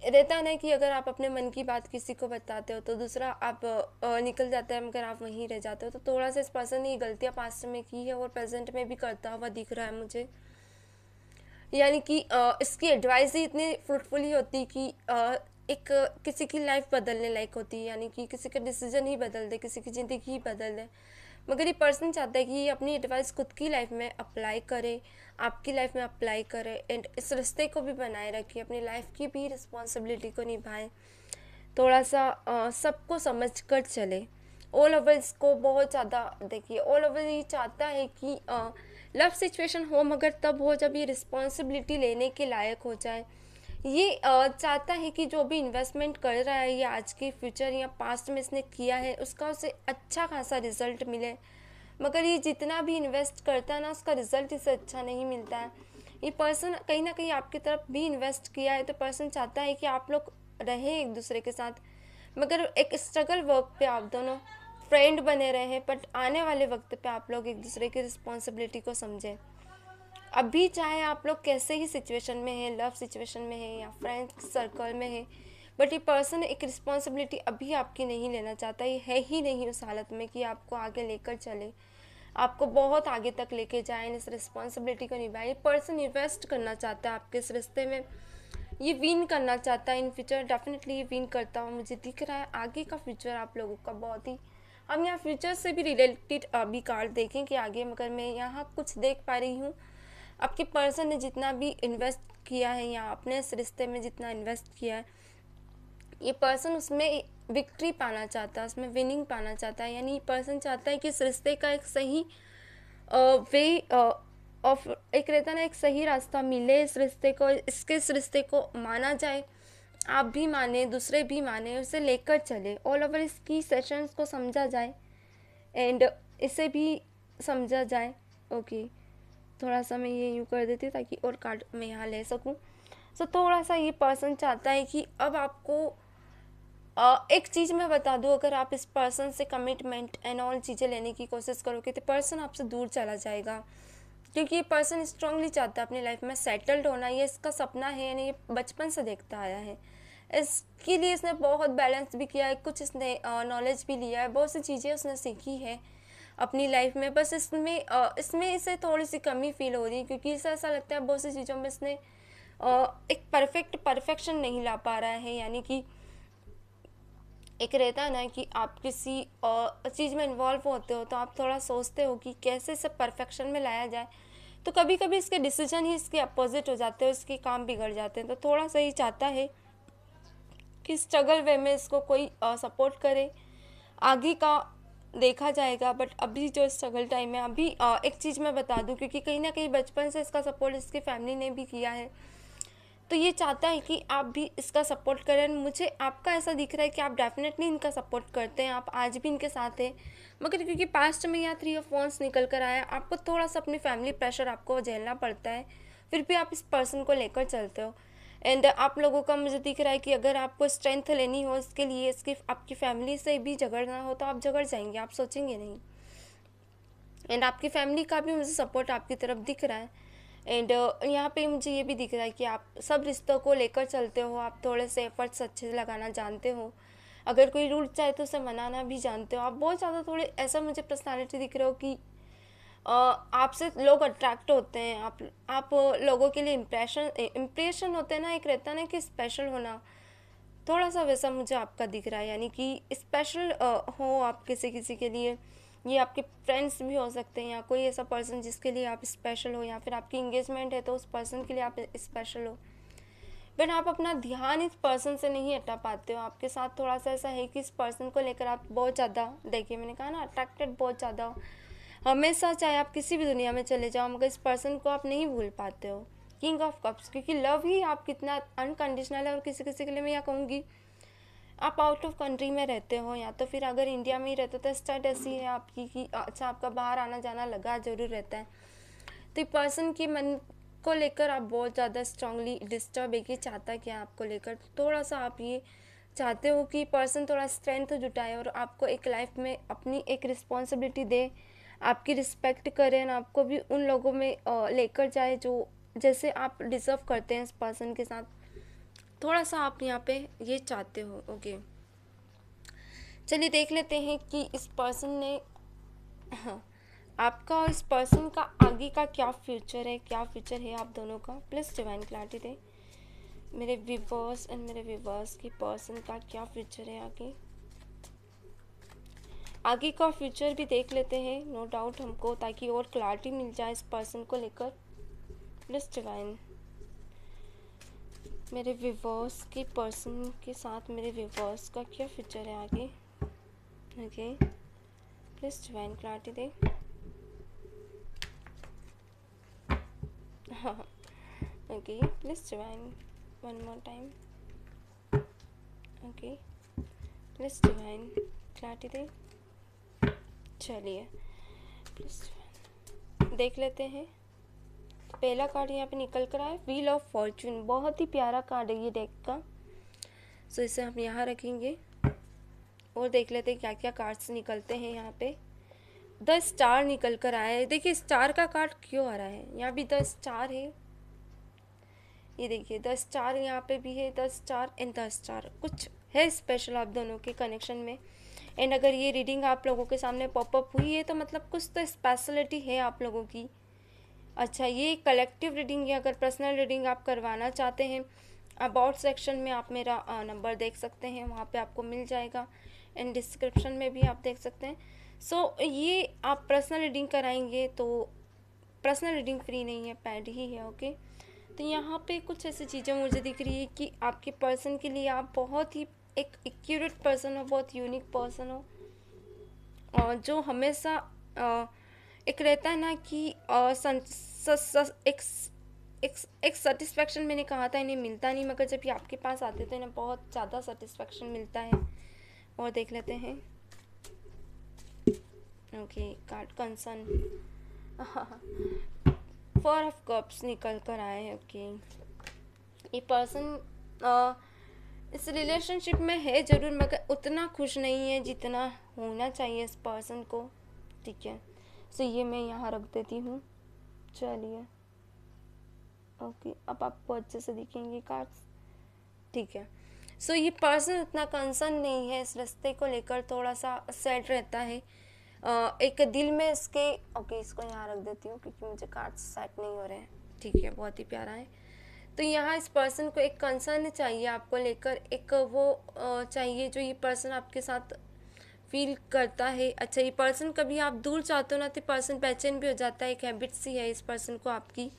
रहता है ना कि अगर आप अपने मन की बात किसी को बताते हो तो दूसरा आप निकल जाता है, मगर आप वहीं रह जाते हो। तो थोड़ा सा इस पर्सन ने ये गलतियाँ पास्ट में की है और प्रेजेंट में भी करता हुआ दिख रहा है मुझे। यानी कि इसकी एडवाइस ही इतनी फ्रूटफुल ही होती कि एक किसी की लाइफ बदलने लायक होती है, यानी कि किसी का डिसीजन ही बदल दे, किसी की ज़िंदगी ही बदल दे। मगर ये पर्सन चाहता है कि ये अपनी एडवाइस खुद की लाइफ में अप्लाई करे, आपकी लाइफ में अप्लाई करे, एंड इस रिश्ते को भी बनाए रखे, अपनी लाइफ की भी रिस्पॉन्सिबिलिटी को निभाए, थोड़ा सा सबको समझ कर चले। ऑल ओवर इसको बहुत ज़्यादा देखिए, ऑल ओवर ये चाहता है कि लव सिचुएशन हो, मगर तब हो जब ये रिस्पॉन्सिबिलिटी लेने के लायक हो जाए। ये चाहता है कि जो भी इन्वेस्टमेंट कर रहा है या आज के फ्यूचर या पास्ट में इसने किया है उसका उसे अच्छा खासा रिजल्ट मिले, मगर ये जितना भी इन्वेस्ट करता है ना उसका रिजल्ट इसे अच्छा नहीं मिलता है। ये पर्सन कहीं ना कहीं आपकी तरफ भी इन्वेस्ट किया है, तो पर्सन चाहता है कि आप लोग रहें एक दूसरे के साथ, मगर एक स्ट्रगल वर्क पे आप दोनों फ्रेंड बने रहे, बट आने वाले वक्त पे आप लोग एक दूसरे की रिस्पॉन्सिबिलिटी को समझें। अभी चाहे आप लोग कैसे ही सिचुएशन में हैं, लव सिचुएशन में है या फ्रेंड सर्कल में है, बट ये पर्सन एक रिस्पॉन्सिबिलिटी अभी आपकी नहीं लेना चाहता। ये है ही नहीं उस हालत में कि आपको आगे लेकर चले, आपको बहुत आगे तक लेके जाए, इस रिस्पॉन्सिबिलिटी को निभाए। ये पर्सन इन्वेस्ट करना चाहता है आपके इस रिश्ते में, ये विन करना चाहता है इन फ्यूचर। डेफिनेटली ये विन करता हुआ मुझे दिख रहा है। आगे का फ्यूचर आप लोगों का बहुत ही, हम यहाँ फ्यूचर से भी रिलेटेड अभी कार्ड देखें कि आगे, मगर मैं यहाँ कुछ देख पा रही हूँ आपके पर्सन ने जितना भी इन्वेस्ट किया है या अपने इस रिश्ते में जितना इन्वेस्ट किया है, ये पर्सन उसमें विक्ट्री पाना चाहता है, उसमें विनिंग पाना चाहता है। यानी पर्सन चाहता है कि इस रिश्ते का एक सही वे ऑफ, एक रहता ना, एक सही रास्ता मिले इस रिश्ते को, इस रिश्ते को माना जाए, आप भी माने, दूसरे भी माने, उसे लेकर चले, ऑल ओवर इसकी सेशंस को समझा जाए एंड इसे भी समझा जाए। ओके, थोड़ा सा मैं ये यूँ कर देती हूँ ताकि और कार्ड मैं यहाँ ले सकूँ। सो थोड़ा सा ये पर्सन चाहता है कि अब आपको एक चीज़ मैं बता दूँ, अगर आप इस पर्सन से कमिटमेंट एंड ऑल चीज़ें लेने की कोशिश करोगे तो पर्सन आपसे दूर चला जाएगा, क्योंकि ये पर्सन स्ट्रांगली चाहता है अपनी लाइफ में सेटल्ड होना। ये इसका सपना है, यानी ये बचपन से देखता आया है। इसके लिए इसने बहुत बैलेंस भी किया है, कुछ इसने नॉलेज भी लिया है, बहुत सी चीज़ें उसने सीखी है अपनी लाइफ में। बस इसमें इसे थोड़ी सी कमी फील हो रही है, क्योंकि इसे ऐसा लगता है बहुत सी चीज़ों में इसने एक परफेक्शन नहीं ला पा रहा है। यानी कि एक रहता है ना कि आप किसी चीज़ में इन्वॉल्व होते हो तो आप थोड़ा सोचते हो कि कैसे इसे परफेक्शन में लाया जाए, तो कभी कभी इसके डिसीजन ही इसके अपोजिट हो जाते हैं, इसके काम बिगड़ जाते हैं। तो थोड़ा सा ही चाहता है कि स्ट्रगल वे में इसको कोई सपोर्ट करे, आगे का देखा जाएगा। बट अभी जो स्ट्रगल टाइम है, अभी एक चीज़ मैं बता दूं, क्योंकि कहीं ना कहीं बचपन से इसका सपोर्ट इसकी फैमिली ने भी किया है, तो ये चाहता है कि आप भी इसका सपोर्ट करें। मुझे आपका ऐसा दिख रहा है कि आप डेफिनेटली इनका सपोर्ट करते हैं, आप आज भी इनके साथ हैं, मगर क्योंकि पास्ट में यहाँ 3 ऑफ वांड्स निकल कर आया, आपको थोड़ा सा अपनी फैमिली प्रेशर आपको झेलना पड़ता है, फिर भी आप इस पर्सन को लेकर चलते हो। एंड आप लोगों का मुझे दिख रहा है कि अगर आपको स्ट्रेंथ लेनी हो इसके लिए, इसकी आपकी फैमिली से भी झगड़ना हो तो आप झगड़ जाएंगे, आप सोचेंगे नहीं। एंड आपकी फैमिली का भी मुझे सपोर्ट आपकी तरफ दिख रहा है। एंड यहाँ पे मुझे ये भी दिख रहा है कि आप सब रिश्तों को लेकर चलते हो, आप थोड़े से एफर्ट्स अच्छे से लगाना जानते हो, अगर कोई रूल चाहे तो उसे मनाना भी जानते हो। आप बहुत ज़्यादा थोड़े ऐसा मुझे पर्सनालिटी दिख रहे हो कि आपसे लोग अट्रैक्ट होते हैं, आप लोगों के लिए इम्प्रेशन होते हैं ना, एक रहता है ना कि स्पेशल होना, थोड़ा सा वैसा मुझे आपका दिख रहा है। यानी कि स्पेशल हो आप किसी किसी के लिए, ये आपके फ्रेंड्स भी हो सकते हैं या कोई ऐसा पर्सन जिसके लिए आप स्पेशल हो, या फिर आपकी इंगेजमेंट है तो उस पर्सन के लिए आप स्पेशल हो। बट आप अपना ध्यान इस पर्सन से नहीं हटा पाते हो, आपके साथ थोड़ा सा ऐसा है कि इस पर्सन को लेकर आप बहुत ज़्यादा, देखिए मैंने कहा ना, अट्रैक्टेड बहुत ज़्यादा हो हमेशा, चाहे आप किसी भी दुनिया में चले जाओ, मगर इस पर्सन को आप नहीं भूल पाते हो। किंग ऑफ कप्स, क्योंकि लव ही आप कितना अनकंडीशनल है। और किसी किसी के लिए मैं यहाँ कहूँगी, आप आउट ऑफ कंट्री में रहते हो या तो फिर अगर इंडिया में ही रहते हो तो स्टार्ट ऐसी है आपकी कि अच्छा आपका बाहर आना जाना लगा जरूर रहता है, तो पर्सन के मन को लेकर आप बहुत ज़्यादा स्ट्रांगली डिस्टर्ब है कि चाहता क्या आपको लेकर, थोड़ा सा आप ये चाहते हो कि पर्सन थोड़ा स्ट्रेंथ जुटाए और आपको एक लाइफ में अपनी एक रिस्पॉन्सिबिलिटी दे, आपकी रिस्पेक्ट करें, आपको भी उन लोगों में लेकर जाए जो जैसे आप डिज़र्व करते हैं इस पर्सन के साथ। थोड़ा सा आप यहाँ पे ये चाहते हो। ओके, चलिए देख लेते हैं कि इस पर्सन ने आपका और इस पर्सन का आगे का क्या फ्यूचर है, क्या फ्यूचर है आप दोनों का। प्लीज़ डिवाइन क्लैरिटी दे मेरे व्यूअर्स एंड मेरे व्यूअर्स की पर्सन का क्या फ्यूचर है आगे का फ्यूचर भी देख लेते हैं, नो डाउट हमको, ताकि और क्लैरिटी मिल जाए इस पर्सन को लेकर। प्लीज़ डिवाइन मेरे व्यूअर्स की पर्सन के साथ मेरे व्यूअर्स का क्या फ्यूचर है आगे। ओके, प्लीज़ डिवाइन क्लैरिटी दे। हाँ, okay, please divine one more time. Okay, please divine clarity दे। चलिए प्लीज़ देख लेते हैं। तो पहला कार्ड यहाँ पे निकल कर आया व्हील ऑफ फॉर्चून, बहुत ही प्यारा कार्ड है ये डेक का। सो इसे हम यहाँ रखेंगे और देख लेते हैं क्या क्या कार्ड्स निकलते हैं। यहाँ पे द स्टार निकल कर आया है। देखिए स्टार का कार्ड क्यों आ रहा है, यहाँ भी द स्टार है, ये देखिए द स्टार यहाँ पे भी है, the star and the star, कुछ है स्पेशल आप दोनों के कनेक्शन में। एंड अगर ये रीडिंग आप लोगों के सामने पॉपअप हुई है तो मतलब कुछ तो स्पेशलिटी है आप लोगों की। अच्छा, ये कलेक्टिव रीडिंग है। अगर पर्सनल रीडिंग आप करवाना चाहते हैं, अबाउट सेक्शन में आप मेरा नंबर देख सकते हैं, वहाँ पे आपको मिल जाएगा। एंड डिस्क्रिप्शन में भी आप देख सकते हैं। सो ये आप पर्सनल रीडिंग कराएंगे तो पर्सनल रीडिंग फ्री नहीं है, पेड ही है। ओके, तो यहाँ पे कुछ ऐसी चीज़ें मुझे दिख रही है कि आपके पर्सन के लिए आप बहुत ही एक एक्यूरेट पर्सन हो, बहुत यूनिक पर्सन हो, और जो हमेशा एक रहता है ना कि एक सेटिस्फेक्शन, मैंने कहा था इन्हें मिलता नहीं, मगर जब ये आपके पास आते तो इन्हें बहुत ज़्यादा सेटिस्फेक्शन मिलता है। और देख लेते हैं। Okay, card concern, four of cups निकल कर आए हैं। ओके, ये पर्सन इस रिलेशनशिप में है ज़रूर, मगर उतना खुश नहीं है जितना होना चाहिए इस पर्सन को। ठीक है, सो ये मैं यहाँ रख देती हूँ। चलिए, ओके, अब आपको अच्छे से दिखेंगे कार्ड्स। ठीक है, सो ये पर्सन उतना कंसर्न नहीं है इस रिश्ते को लेकर, थोड़ा सा सैड रहता है। एक दिल में इसके, ओके इसको यहाँ रख देती हूँ क्योंकि मुझे कार्ड्स सेट नहीं हो रहे हैं। ठीक है, बहुत ही प्यारा है। तो यहाँ इस पर्सन को एक कंसर्न चाहिए आपको लेकर, एक वो चाहिए जो ये पर्सन आपके साथ फील करता है। अच्छा, ये पर्सन कभी आप दूर चाहते हो ना तो पर्सन बेचैन भी हो जाता है, एक हैबिट सी है इस पर्सन को आपकी,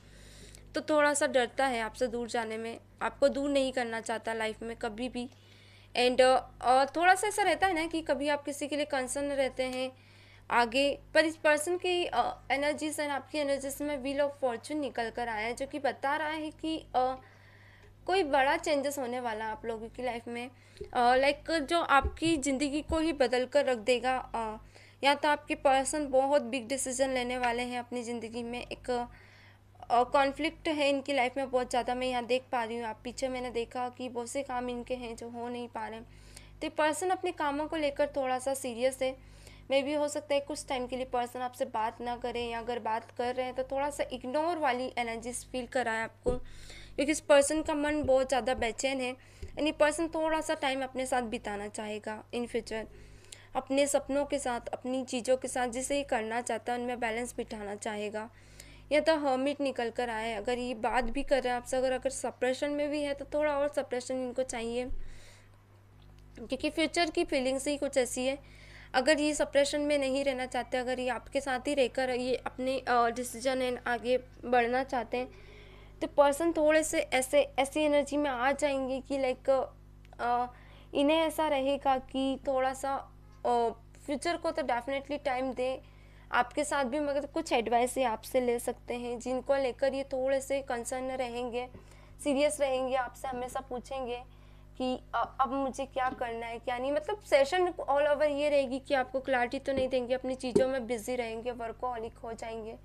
तो थोड़ा सा डरता है आपसे दूर जाने में, आपको दूर नहीं करना चाहता लाइफ में कभी भी। एंड थोड़ा सा ऐसा रहता है ना कि कभी आप किसी के लिए कंसर्न रहते हैं आगे, पर इस पर्सन की एनर्जीज एंड आपकी एनर्जीज में व्हील ऑफ फॉर्चून निकल कर आया है, जो कि बता रहा है कि कोई बड़ा चेंजेस होने वाला आप लोगों की लाइफ में, लाइक जो आपकी ज़िंदगी को ही बदल कर रख देगा। या तो आपके पर्सन बहुत बिग डिसीजन लेने वाले हैं अपनी ज़िंदगी में, एक कॉन्फ्लिक्ट है इनकी लाइफ में बहुत ज़्यादा, मैं यहाँ देख पा रही हूँ। आप पीछे मैंने देखा कि बहुत से काम इनके हैं जो हो नहीं पा रहे, तो पर्सन अपने कामों को लेकर थोड़ा सा सीरियस है। मे भी हो सकता है कुछ टाइम के लिए पर्सन आपसे बात ना करें, या अगर बात कर रहे हैं तो थोड़ा सा इग्नोर वाली एनर्जीज फील कराए आपको, क्योंकि इस पर्सन का मन बहुत ज़्यादा बेचैन है। यानी पर्सन थोड़ा सा टाइम अपने साथ बिताना चाहेगा इन फ्यूचर, अपने सपनों के साथ, अपनी चीज़ों के साथ, जिसे ये करना चाहता है उनमें बैलेंस बिठाना चाहेगा। या तो हर्मिट निकल कर आए, अगर ये बात भी कर रहे हैं आपसे, अगर सप्रेशन में भी है तो थोड़ा और सप्रेशन इनको चाहिए, क्योंकि फ्यूचर की फीलिंग्स ही कुछ ऐसी है। अगर ये सप्रेशन में नहीं रहना चाहते, अगर ये आपके साथ ही रहकर ये अपने डिसीजन एंड आगे बढ़ना चाहते हैं, तो पर्सन थोड़े से ऐसी एनर्जी में आ जाएंगे कि लाइक इन्हें ऐसा रहेगा कि थोड़ा सा फ्यूचर को तो डेफिनेटली टाइम दे आपके साथ भी, मगर कुछ एडवाइस ये आपसे ले सकते हैं जिनको लेकर ये थोड़े से कंसर्न रहेंगे, सीरियस रहेंगे, आपसे हमेशा पूछेंगे कि अब मुझे क्या करना है क्या नहीं। मतलब सेशन ऑल ओवर ये रहेगी कि आपको क्लैरिटी तो नहीं देंगे, अपनी चीज़ों में बिजी रहेंगे, वर्कोहॉलिक हो जाएंगे,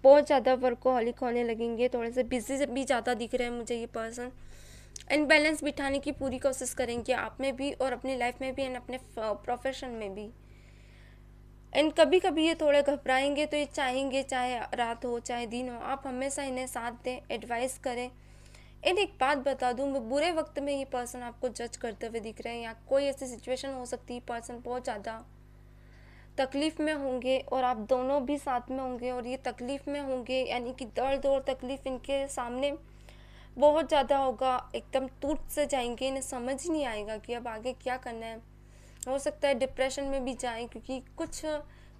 बहुत ज़्यादा वर्कोहॉलिक होने लगेंगे, थोड़े से बिजी भी ज़्यादा दिख रहे हैं मुझे ये पर्सन। एंड बैलेंस बिठाने की पूरी कोशिश करेंगे आप में भी और अपनी लाइफ में भी एंड अपने प्रोफेशन में भी। एंड कभी कभी ये थोड़े घबराएंगे, तो ये चाहेंगे चाहे रात हो चाहे दिन हो, आप हमेशा इन्हें साथ दें, एडवाइस करें। एंड एक बात बता दूँ, बुरे वक्त में ये पर्सन आपको जज करते हुए दिख रहे हैं, या कोई ऐसी सिचुएशन हो सकती है पर्सन बहुत ज़्यादा तकलीफ़ में होंगे और आप दोनों भी साथ में होंगे और ये तकलीफ़ में होंगे, यानी कि दर्द और तकलीफ़ इनके सामने बहुत ज़्यादा होगा, एकदम टूट से जाएंगे, इन्हें समझ ही नहीं आएगा कि अब आगे क्या करना है। हो सकता है डिप्रेशन में भी जाएं, क्योंकि कुछ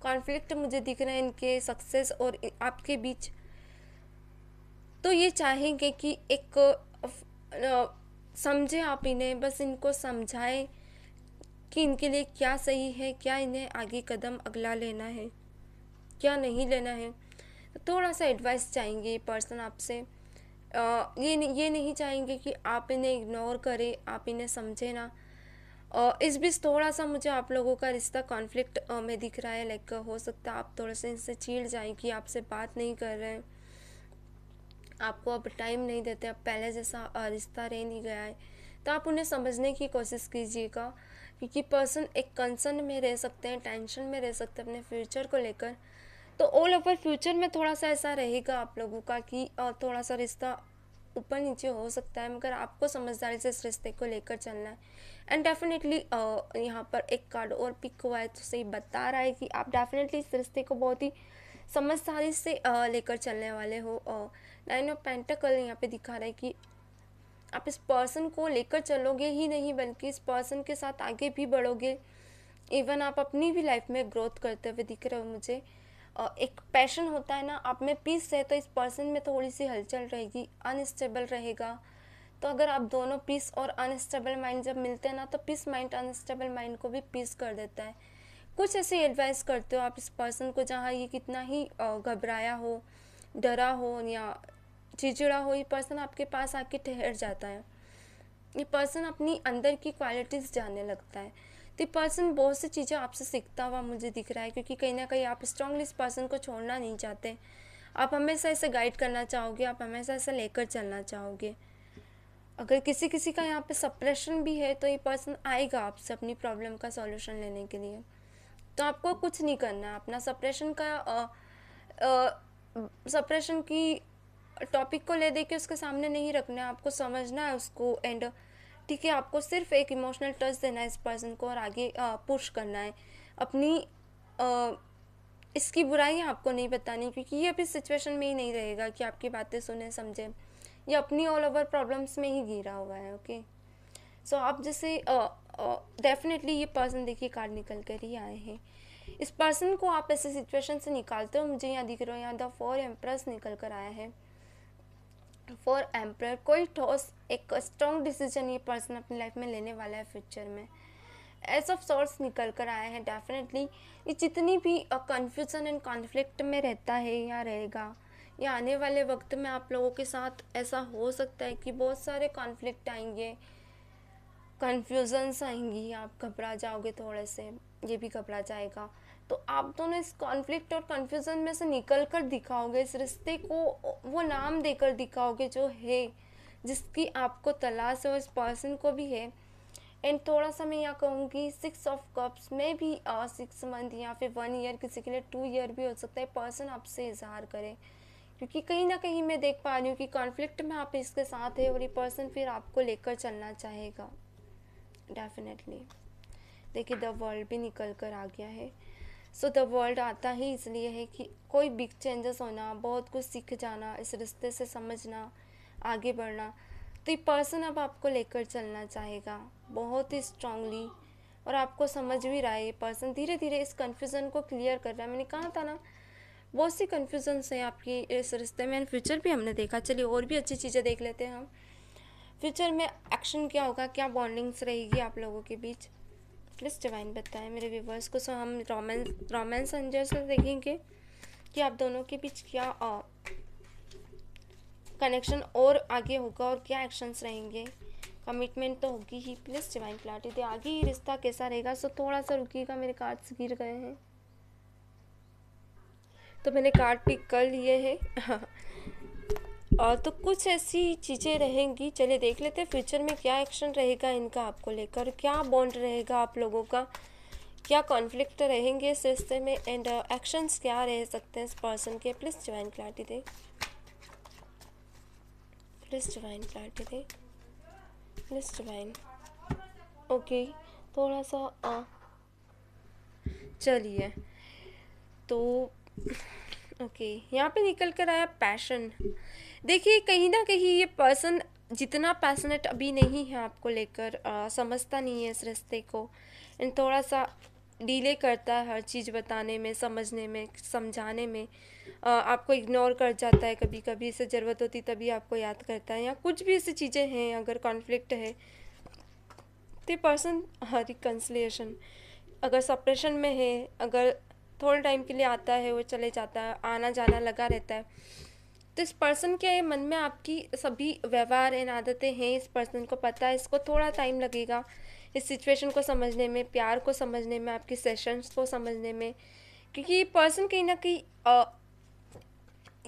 कॉन्फ्लिक्ट मुझे दिख रहे हैं इनके सक्सेस और आपके बीच। तो ये चाहेंगे कि एक समझे आप इन्हें, बस इनको समझाएं कि इनके लिए क्या सही है, क्या इन्हें आगे कदम अगला लेना है, क्या नहीं लेना है। तो थोड़ा सा एडवाइस चाहेंगे ये पर्सन आपसे। ये नहीं चाहेंगे कि आप इन्हें इग्नोर करें, आप इन्हें समझे ना। इस बीच थोड़ा सा मुझे आप लोगों का रिश्ता कॉन्फ्लिक्ट में दिख रहा है। लाइक हो सकता है आप थोड़े से इनसे चिढ़ जाएं कि आपसे बात नहीं कर रहे हैं, आपको अब टाइम नहीं देते, अब पहले जैसा रिश्ता रह नहीं गया है। तो आप उन्हें समझने की कोशिश कीजिएगा, क्योंकि पर्सन एक कंसर्न में रह सकते हैं, टेंशन में रह सकते हैं अपने फ्यूचर को लेकर। तो ऑल ओवर फ्यूचर में थोड़ा सा ऐसा रहेगा आप लोगों का कि थोड़ा सा रिश्ता ऊपर नीचे हो सकता है, मगर आपको समझदारी से इस रिश्ते को लेकर चलना है। एंड डेफिनेटली यहाँ पर एक कार्ड और पिक हुआ है, तो सही बता रहा है कि आप डेफिनेटली इस रिश्ते को बहुत ही समझदारी से लेकर चलने वाले हो। 9 ऑफ पेंटिकल यहाँ पे दिखा रहा है कि आप इस पर्सन को लेकर चलोगे ही नहीं, बल्कि इस पर्सन के साथ आगे भी बढ़ोगे। इवन आप अपनी भी लाइफ में ग्रोथ करते हुए दिख रहे हो मुझे। एक पैशन होता है ना, आप में पीस है, तो इस पर्सन में थोड़ी सी हलचल रहेगी, अनस्टेबल रहेगा। तो अगर आप दोनों पीस और अनस्टेबल माइंड जब मिलते हैं ना, तो पीस माइंड अनस्टेबल माइंड को भी पीस कर देता है। कुछ ऐसे एडवाइस करते हो आप इस पर्सन को, जहाँ ये कितना ही घबराया हो, डरा हो या चिड़चिड़ा हो, ये पर्सन आपके पास आके ठहर जाता है। ये पर्सन अपनी अंदर की क्वालिटीज़ जानने लगता है। तो ये पर्सन बहुत सी चीज़ें आपसे सीखता हुआ मुझे दिख रहा है, क्योंकि कहीं ना कहीं आप स्ट्रांगली इस पर्सन को छोड़ना नहीं चाहते। आप हमेशा इसे गाइड करना चाहोगे, आप हमेशा इसे लेकर चलना चाहोगे। अगर किसी किसी का यहाँ पे सप्रेशन भी है, तो ये पर्सन आएगा आपसे अपनी प्रॉब्लम का सॉल्यूशन लेने के लिए। तो आपको कुछ नहीं करना है, अपना सप्रेशन की टॉपिक को ले दे के उसके सामने नहीं रखना है, आपको समझना है उसको। एंड ठीक है, आपको सिर्फ एक इमोशनल टच देना है इस पर्सन को और आगे पुश करना है। अपनी इसकी बुराइयाँ आपको नहीं बतानी, क्योंकि ये अभी सिचुएशन में ही नहीं रहेगा कि आपकी बातें सुने समझे। ये अपनी ऑल ओवर प्रॉब्लम्स में ही घिरा हुआ है। ओके, सो आप जैसे डेफिनेटली ये पर्सन देखिए कार्ड निकल कर ही आए हैं। इस पर्सन को आप ऐसे सिचुएशन से निकालते हो, मुझे यहाँ दिख रहा है, यहाँ द 4 एम्प्रेस निकल कर आया है। 4 एम्पर, कोई ठोस एक स्ट्रॉन्ग डिसीजन ये पर्सन अपनी लाइफ में लेने वाला है फ्यूचर में। एज ऑफ सॉर्ट्स निकल कर आया है। डेफिनेटली ये जितनी भी कन्फ्यूज़न एंड कॉन्फ्लिक्ट में रहता है या रहेगा, या आने वाले वक्त में आप लोगों के साथ ऐसा हो सकता है कि बहुत सारे कॉन्फ्लिक्ट आएंगे, कन्फ्यूजन्स आएंगी, आप घबरा जाओगे, थोड़े से ये भी घबरा जाएगा। तो आप दोनों इस कॉन्फ्लिक्ट और कन्फ्यूज़न में से निकल कर दिखाओगे, इस रिश्ते को वो नाम देकर दिखाओगे जो है, जिसकी आपको तलाश है, इस पर्सन को भी है। एंड थोड़ा सा मैं यहाँ कहूँगी 6 ऑफ कप्स में भी 6 मंथ या फिर 1 ईयर, किसी के लिए 2 ईयर भी हो सकता है पर्सन आपसे इजहार करे, क्योंकि कहीं ना कहीं मैं देख पा रही हूँ कि कॉन्फ्लिक्ट में आप इसके साथ है और ये पर्सन फिर आपको लेकर चलना चाहेगा। डेफिनेटली देखिए द वर्ल्ड भी निकल कर आ गया है। सो द वर्ल्ड आता ही इसलिए है कि कोई बिग चेंजेस होना, बहुत कुछ सीख जाना, इस रिश्ते से समझना, आगे बढ़ना। तो ये पर्सन अब आपको लेकर चलना चाहेगा बहुत ही स्ट्रांगली, और आपको समझ भी रहा है। ये पर्सन धीरे धीरे इस कन्फ्यूज़न को क्लियर कर रहा है। मैंने कहा था ना, बहुत सी कन्फ्यूजन्स हैं आपकी इस रिश्ते में। एंड फ्यूचर भी हमने देखा, चलिए और भी अच्छी चीज़ें देख लेते हैं हम। फ्यूचर में एक्शन क्या होगा, क्या बॉन्डिंग्स रहेगी आप लोगों के बीच, प्लीज़ डिवाइन बताएं मेरे व्यूवर्स को। सो हम रोमांस एंजल से देखेंगे कि आप दोनों के बीच क्या कनेक्शन और आगे होगा और क्या एक्शंस रहेंगे। कमिटमेंट तो होगी ही, प्लीज़ डिवाइन क्लैरिटी दे, आगे ही रिश्ता कैसा रहेगा। सो थोड़ा सा रुकिएगा, मेरे कार्ड्स गिर गए हैं। तो मैंने कार्ड पिक कर लिए हैं। और तो कुछ ऐसी चीज़ें रहेंगी, चलिए देख लेते हैं फ्यूचर में क्या एक्शन रहेगा इनका आपको लेकर, क्या बॉन्ड रहेगा आप लोगों का, क्या कॉन्फ्लिक्ट रहेंगे इस रिश्ते में, एंड एक्शंस क्या रह सकते हैं इस पर्सन के। प्लीज़ डिवाइन क्लैरिटी दे, प्लीज़ डिवाइन क्लैरिटी दे, प्लीज़ डिवाइन। ओके, थोड़ा सा चलिए तो ओके, यहाँ पे निकल कर आया पैशन। देखिए कहीं ना कहीं ये पर्सन जितना पैशनेट अभी नहीं है आपको लेकर, समझता नहीं है इस रिश्ते को, एंड थोड़ा सा डिले करता है हर चीज़ बताने में, समझने में, समझाने में। आपको इग्नोर कर जाता है, कभी कभी इसे ज़रूरत होती तभी आपको याद करता है, या कुछ भी ऐसी चीज़ें हैं। अगर कॉन्फ्लिक्ट है तो पर्सन रिकन्सिलिएशन, अगर सप्रेशन में है, अगर थोड़े टाइम के लिए आता है वो चले जाता है, आना जाना लगा रहता है, तो इस पर्सन के मन में आपकी सभी व्यवहार एंड आदतें हैं। इस पर्सन को पता है, इसको थोड़ा टाइम लगेगा इस सिचुएशन को समझने में, प्यार को समझने में, आपकी सेशंस को समझने में, क्योंकि ये पर्सन कहीं ना कहीं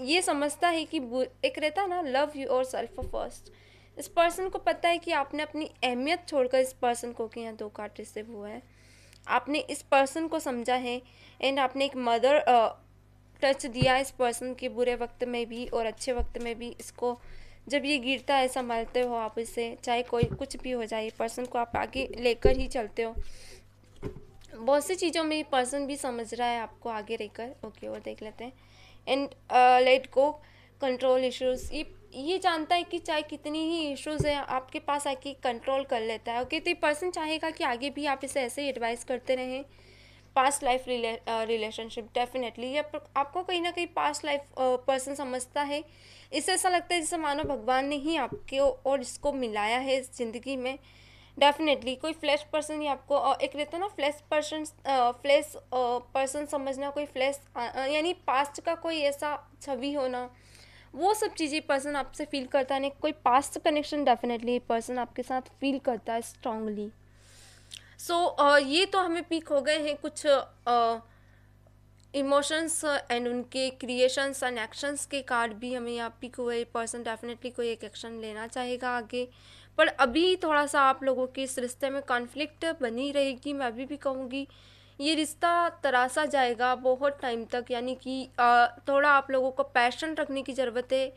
ये समझता है कि एक रहता है ना, लव यू और सेल्फ फर्स्ट। इस पर्सन को पता है कि आपने अपनी अहमियत छोड़कर इस पर्सन को, कि यहाँ 2 कार्ड रिसीव हुआ है, आपने इस पर्सन को समझा है, एंड आपने एक मदर टच दिया इस पर्सन के बुरे वक्त में भी और अच्छे वक्त में भी। इसको जब ये गिरता है संभालते हो आप इसे, चाहे कोई कुछ भी हो जाए, पर्सन को आप आगे लेकर ही चलते हो। बहुत सी चीज़ों में पर्सन भी समझ रहा है आपको आगे रहकर। ओके, और देख लेते हैं। And let go control issues, ये जानता है कि चाहे कितनी ही इश्यूज है आपके पास आके कंट्रोल कर लेता है। ओके, तो ये पर्सन चाहेगा कि आगे भी आप इसे ऐसे ही एडवाइस करते रहें। पास्ट लाइफ रिलेशनशिप डेफिनेटली ये आपको कहीं ना कहीं पास्ट लाइफ पर्सन समझता है। इससे ऐसा लगता है जैसे मानो भगवान ने ही आपके और इसको मिलाया है इस ज़िंदगी में। डेफिनेटली कोई फ्लैश पर्सन ही आपको एक रहता है ना, फ्लैश पर्सन समझना, कोई फ्लैश यानी पास्ट का कोई ऐसा छवि होना, वो सब चीज़ें पर्सन आपसे फील करता है। कोई पास्ट कनेक्शन डेफिनेटली पर्सन आपके साथ फील करता है स्ट्रांगली। ये तो हमें पिक हो गए हैं कुछ इमोशंस एंड उनके क्रिएशंस एंड एक्शंस के कार्ड भी हमें यहाँ पिक हुए। पर्सन डेफिनेटली कोई एक एक्शन लेना चाहेगा आगे, पर अभी थोड़ा सा आप लोगों के इस रिश्ते में कॉन्फ्लिक्ट बनी रहेगी। मैं अभी भी कहूँगी ये रिश्ता तरासा जाएगा बहुत टाइम तक, यानी कि थोड़ा आप लोगों को पैशन रखने की ज़रूरत है,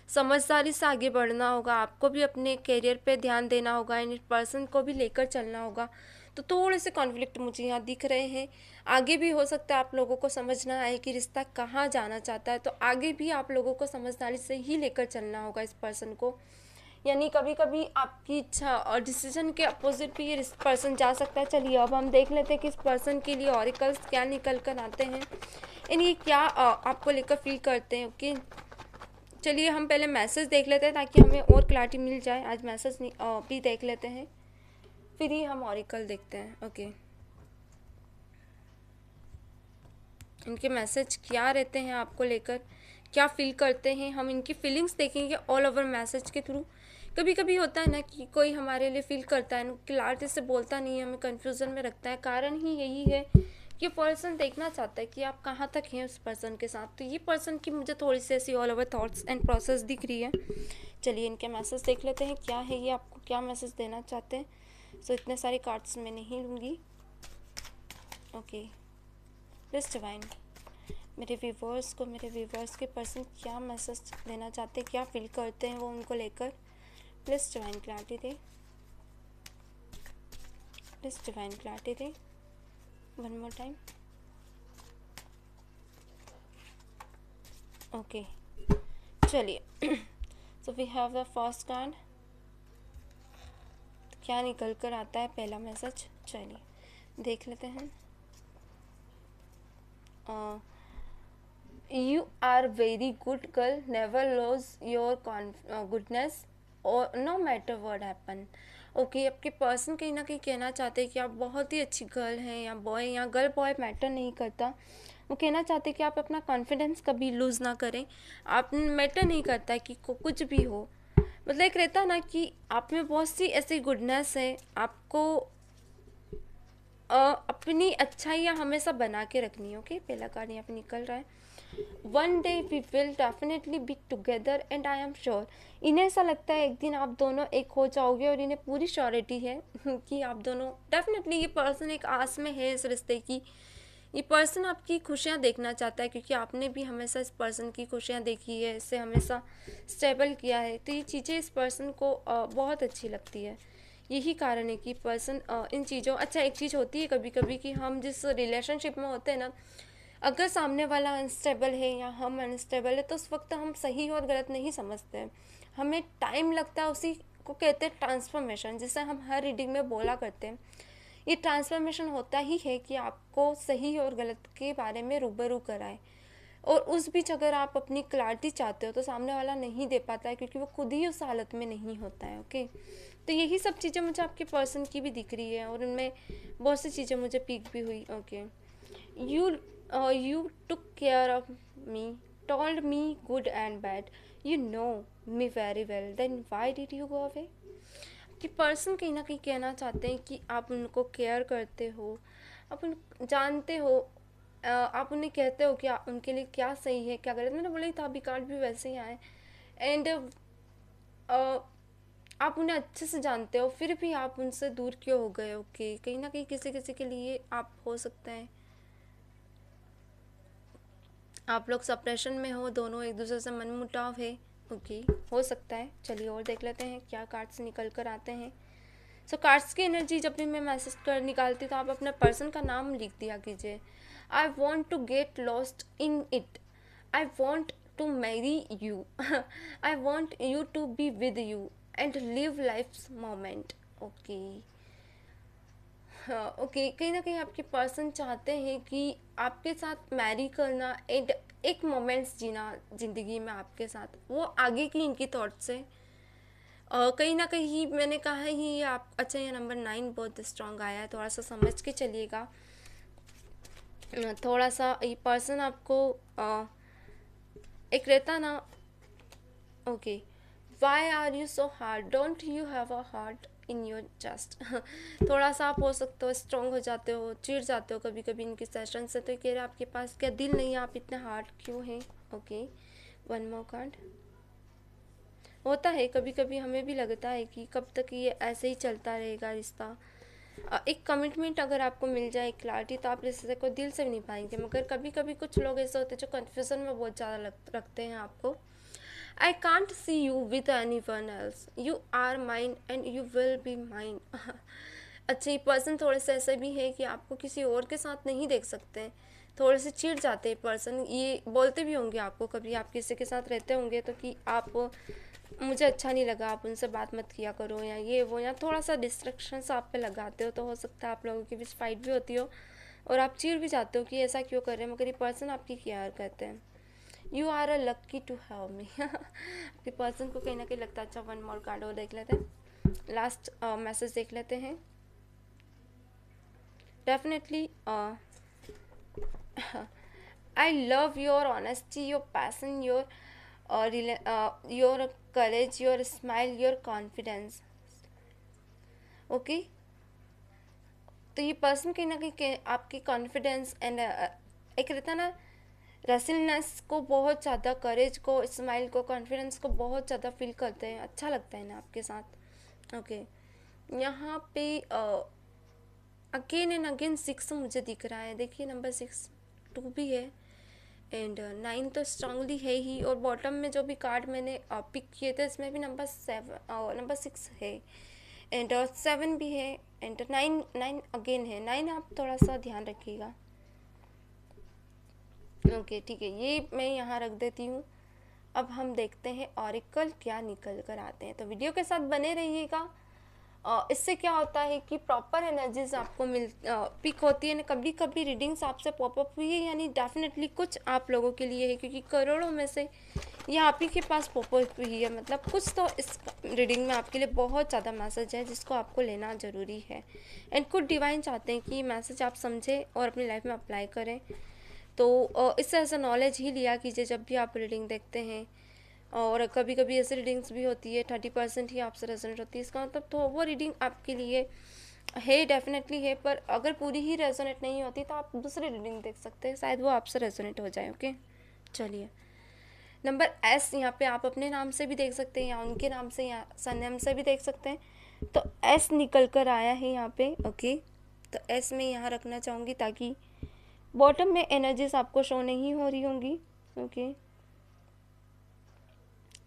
समझदारी से आगे बढ़ना होगा, आपको भी अपने करियर पे ध्यान देना होगा, एंड पर्सन को भी लेकर चलना होगा। तो थोड़े से कॉन्फ्लिक्ट मुझे यहाँ दिख रहे हैं। आगे भी हो सकता है आप लोगों को समझना है कि रिश्ता कहाँ जाना चाहता है, तो आगे भी आप लोगों को समझदारी से ही लेकर चलना होगा इस पर्सन को। यानी कभी कभी आपकी इच्छा और डिसीजन के अपोजिट भी ये पर्सन जा सकता है। चलिए अब हम देख लेते हैं कि इस पर्सन के लिए ऑरिकल्स क्या निकल कर आते हैं, यानी ये क्या आपको लेकर फील करते हैं। ओके, चलिए हम पहले मैसेज देख लेते हैं ताकि हमें और क्लैरिटी मिल जाए। आज मैसेज भी देख लेते हैं, फिर ही हम ऑरिकल देखते हैं। ओके, इनके मैसेज क्या रहते हैं आपको लेकर, क्या फील करते हैं, हम इनकी फीलिंग्स देखेंगे ऑल ओवर मैसेज के थ्रू। कभी कभी होता है ना कि कोई हमारे लिए फील करता है, क्लैरिटी से बोलता नहीं है, हमें कन्फ्यूज़न में रखता है। कारण ही यही है कि पर्सन देखना चाहता है कि आप कहाँ तक हैं उस पर्सन के साथ। तो ये पर्सन की मुझे थोड़ी सी ऐसी all over thoughts and process दिख रही है। चलिए इनके मैसेज देख लेते हैं, क्या है ये, आपको क्या मैसेज देना चाहते हैं। सो इतने सारे कार्ड्स मैं नहीं लूँगी। ओके, प्लीज़ डिवाइन मेरे व्यूवर्स के पर्सन क्या मैसेज देना चाहते हैं, क्या फील करते हैं वो उनको लेकर। प्लीज़ डिवाइन क्लैरिटी दे, प्लीज़ डिवाइन क्लैरिटी दे। One more time. ओके, चलिए so we have the first card. क्या निकल कर आता है पहला मैसेज, चलिए देख लेते हैं। You are very good girl, never lose your goodness or no matter what happen. Okay, आपके पर्सन कहीं ना कहीं कहना चाहते हैं कि आप बहुत ही अच्छी गर्ल हैं, या बॉय, या गर्ल बॉय मैटर नहीं करता। वो कहना चाहते हैं कि आप अपना कॉन्फिडेंस कभी लूज़ ना करें। आप मैटर नहीं करता कि कुछ भी हो, मतलब एक रहता है ना कि आप में बहुत सी ऐसी गुडनेस है, आपको अपनी अच्छाइयाँ हमेशा बना के रखनी है। ओके, पहला कार्ड यहाँ पे निकल रहा है। One day we will definitely be together and I am sure. इन्हें ऐसा लगता है एक दिन आप दोनों एक हो जाओगे, और इन्हें पूरी श्योरिटी है कि आप दोनों डेफिनेटली, ये पर्सन एक आस में है इस रिश्ते की। ये पर्सन आपकी खुशियाँ देखना चाहता है, क्योंकि आपने भी हमेशा इस पर्सन की खुशियाँ देखी है, इससे हमेशा स्टेबल किया है, तो ये चीज़ें इस पर्सन को बहुत अच्छी लगती है। यही कारण है कि पर्सन इन चीज़ों, अच्छा एक चीज़ होती है कभी कभी कि हम जिस रिलेशनशिप में होते हैं ना, अगर सामने वाला अनस्टेबल है या हम अनस्टेबल है, तो उस वक्त हम सही और गलत नहीं समझते हैं, हमें टाइम लगता है। उसी को कहते हैं ट्रांसफॉर्मेशन, जिसे हम हर रीडिंग में बोला करते हैं। ये ट्रांसफॉर्मेशन होता ही है कि आपको सही और गलत के बारे में रूबरू कराए, और उस बीच अगर आप अपनी क्लैरिटी चाहते हो तो सामने वाला नहीं दे पाता है, क्योंकि वो खुद ही उस हालत में नहीं होता है। ओके, तो यही सब चीज़ें मुझे आपके पर्सन की भी दिख रही है, और उनमें बहुत सी चीज़ें मुझे पीक भी हुई। Okay, you took care of me, told me good and bad, you know me very well, then why did you go away? कि पर्सन कहीं ना कहीं कहना चाहते हैं कि आप उनको केयर करते हो, आप उन जानते हो, आप उन्हें कहते हो कि उनके लिए क्या सही है क्या गलत। मैंने बोला था अभी कार्ड भी वैसे ही आए, एंड आप उन्हें अच्छे से जानते हो, फिर भी आप उनसे दूर क्यों हो गए। ओके, कहीं ना कहीं किसी किसी के लिए आप हो सकता है आप लोग सेपरेशन में हो, दोनों एक दूसरे से मनमुटाव है। ओके, हो सकता है। चलिए और देख लेते हैं क्या कार्ड्स निकल कर आते हैं। सो कार्ड्स की एनर्जी जब भी मैं मैसेज कर निकालती तो आप अपने पर्सन का नाम लिख दिया कीजिए। I want to get lost in it, I want to marry you, I want you to be with you and live life's moment. Okay, हाँ ओके, कहीं ना कहीं आपके पर्सन चाहते हैं कि आपके साथ मैरी करना एंड एक मोमेंट्स जीना ज़िंदगी में आपके साथ, वो आगे की इनकी थॉट्स है। कहीं ना कहीं मैंने कहा है ये आप, अच्छा ये नंबर 9 बहुत स्ट्रांग आया है, थोड़ा सा समझ के चलिएगा। थोड़ा सा ये पर्सन आपको एक रहता ना। Okay, why are you so hard, don't you have a heart in your chest. थोड़ा सा आप हो सकते हो स्ट्रॉन्ग हो जाते हो, चिढ़ जाते हो कभी कभी इनकी सेशन से, तो कह रहे आपके पास क्या दिल नहीं है, आप इतने हार्ड क्यों हैं। Okay, one more card. होता है कभी कभी हमें भी लगता है कि कब तक ये ऐसे ही चलता रहेगा रिश्ता। एक कमिटमेंट अगर आपको मिल जाए, क्लैरिटी, तो आप रिश्ते को दिल से भी नहीं पाएंगे। मगर कभी कभी कुछ लोग ऐसे होते हैं जो कन्फ्यूज़न में बहुत ज़्यादा रखते हैं आपको। I can't see you with anyone else, you are mine and you will be mine. अच्छा, ये पर्सन थोड़े से ऐसे भी है कि आपको किसी और के साथ नहीं देख सकते हैं, थोड़े से चिढ़ जाते हैं पर्सन। ये बोलते भी होंगे आपको, कभी आप किसी के साथ रहते होंगे तो कि आप, मुझे अच्छा नहीं लगा, आप उनसे बात मत किया करो, या ये वो, या थोड़ा सा डिस्ट्रक्शंस आप पे लगाते हो, तो हो सकता है आप लोगों के बीच फाइट भी होती हो और आप चिढ़ भी जाते हो कि ऐसा क्यों कर रहे हैं, मगर ये पर्सन आपकी केयर करते हैं। You are a lucky to have me. आपके पर्सन को कहीं ना कहीं लगता है। अच्छा, वन मोर कार्ड और देख लेते हैं, लास्ट मैसेज देख लेते हैं। Definitely I love your honesty, your passion, your courage, your smile, your confidence. Okay, तो ये पर्सन कहीं ना कहीं आपकी कॉन्फिडेंस एंड एक रहता ना रेसिलनेस को बहुत ज़्यादा, करेज को, स्माइल को, कॉन्फिडेंस को बहुत ज़्यादा फील करते हैं। अच्छा लगता है ना आपके साथ। ओके, यहाँ पे अगेन एंड अगेन 6 मुझे दिख रहा है। देखिए नंबर 6 2 भी है, एंड 9 तो स्ट्रांगली है ही, और बॉटम में जो भी कार्ड मैंने पिक किए थे इसमें भी नंबर 6 है, एंड 7 भी है, एंड 9 अगेन है। 9 आप थोड़ा सा ध्यान रखिएगा। ओके ठीक है, ये मैं यहाँ रख देती हूँ। अब हम देखते हैं ऑरिकल क्या निकल कर आते हैं, तो वीडियो के साथ बने रहिएगा। इससे क्या होता है कि प्रॉपर एनर्जीज आपको पिक होती है। कभी कभी रीडिंग्स आपसे पॉपअप हुई है, यानी डेफिनेटली कुछ आप लोगों के लिए है, क्योंकि करोड़ों में से ये आप ही के पास पॉपअप हुई है, मतलब कुछ तो इस रीडिंग में आपके लिए बहुत ज़्यादा मैसेज है जिसको आपको लेना ज़रूरी है। एंड कुछ डिवाइन चाहते हैं कि मैसेज आप समझें और अपनी लाइफ में अप्लाई करें। तो इससे ऐसा नॉलेज ही लिया कीजिए जब भी आप रीडिंग देखते हैं। और कभी कभी ऐसी रीडिंग्स भी होती है 30% ही आपसे रेजोनेट होती है, इसका मतलब तो वो रीडिंग आपके लिए है, डेफिनेटली है। पर अगर पूरी ही रेजोनेट नहीं होती तो आप दूसरी रीडिंग देख सकते हैं, शायद वो आपसे रेजोनेट हो जाए। ओके, चलिए, नंबर एस, यहाँ पे आप अपने नाम से भी देख सकते हैं या उनके नाम से या सरनेम से भी देख सकते हैं। तो एस निकल कर आया है यहाँ पे। ओके, तो एस में यहाँ रखना चाहूँगी ताकि बॉटम में एनर्जीज आपको शो नहीं हो रही होंगी। ओके,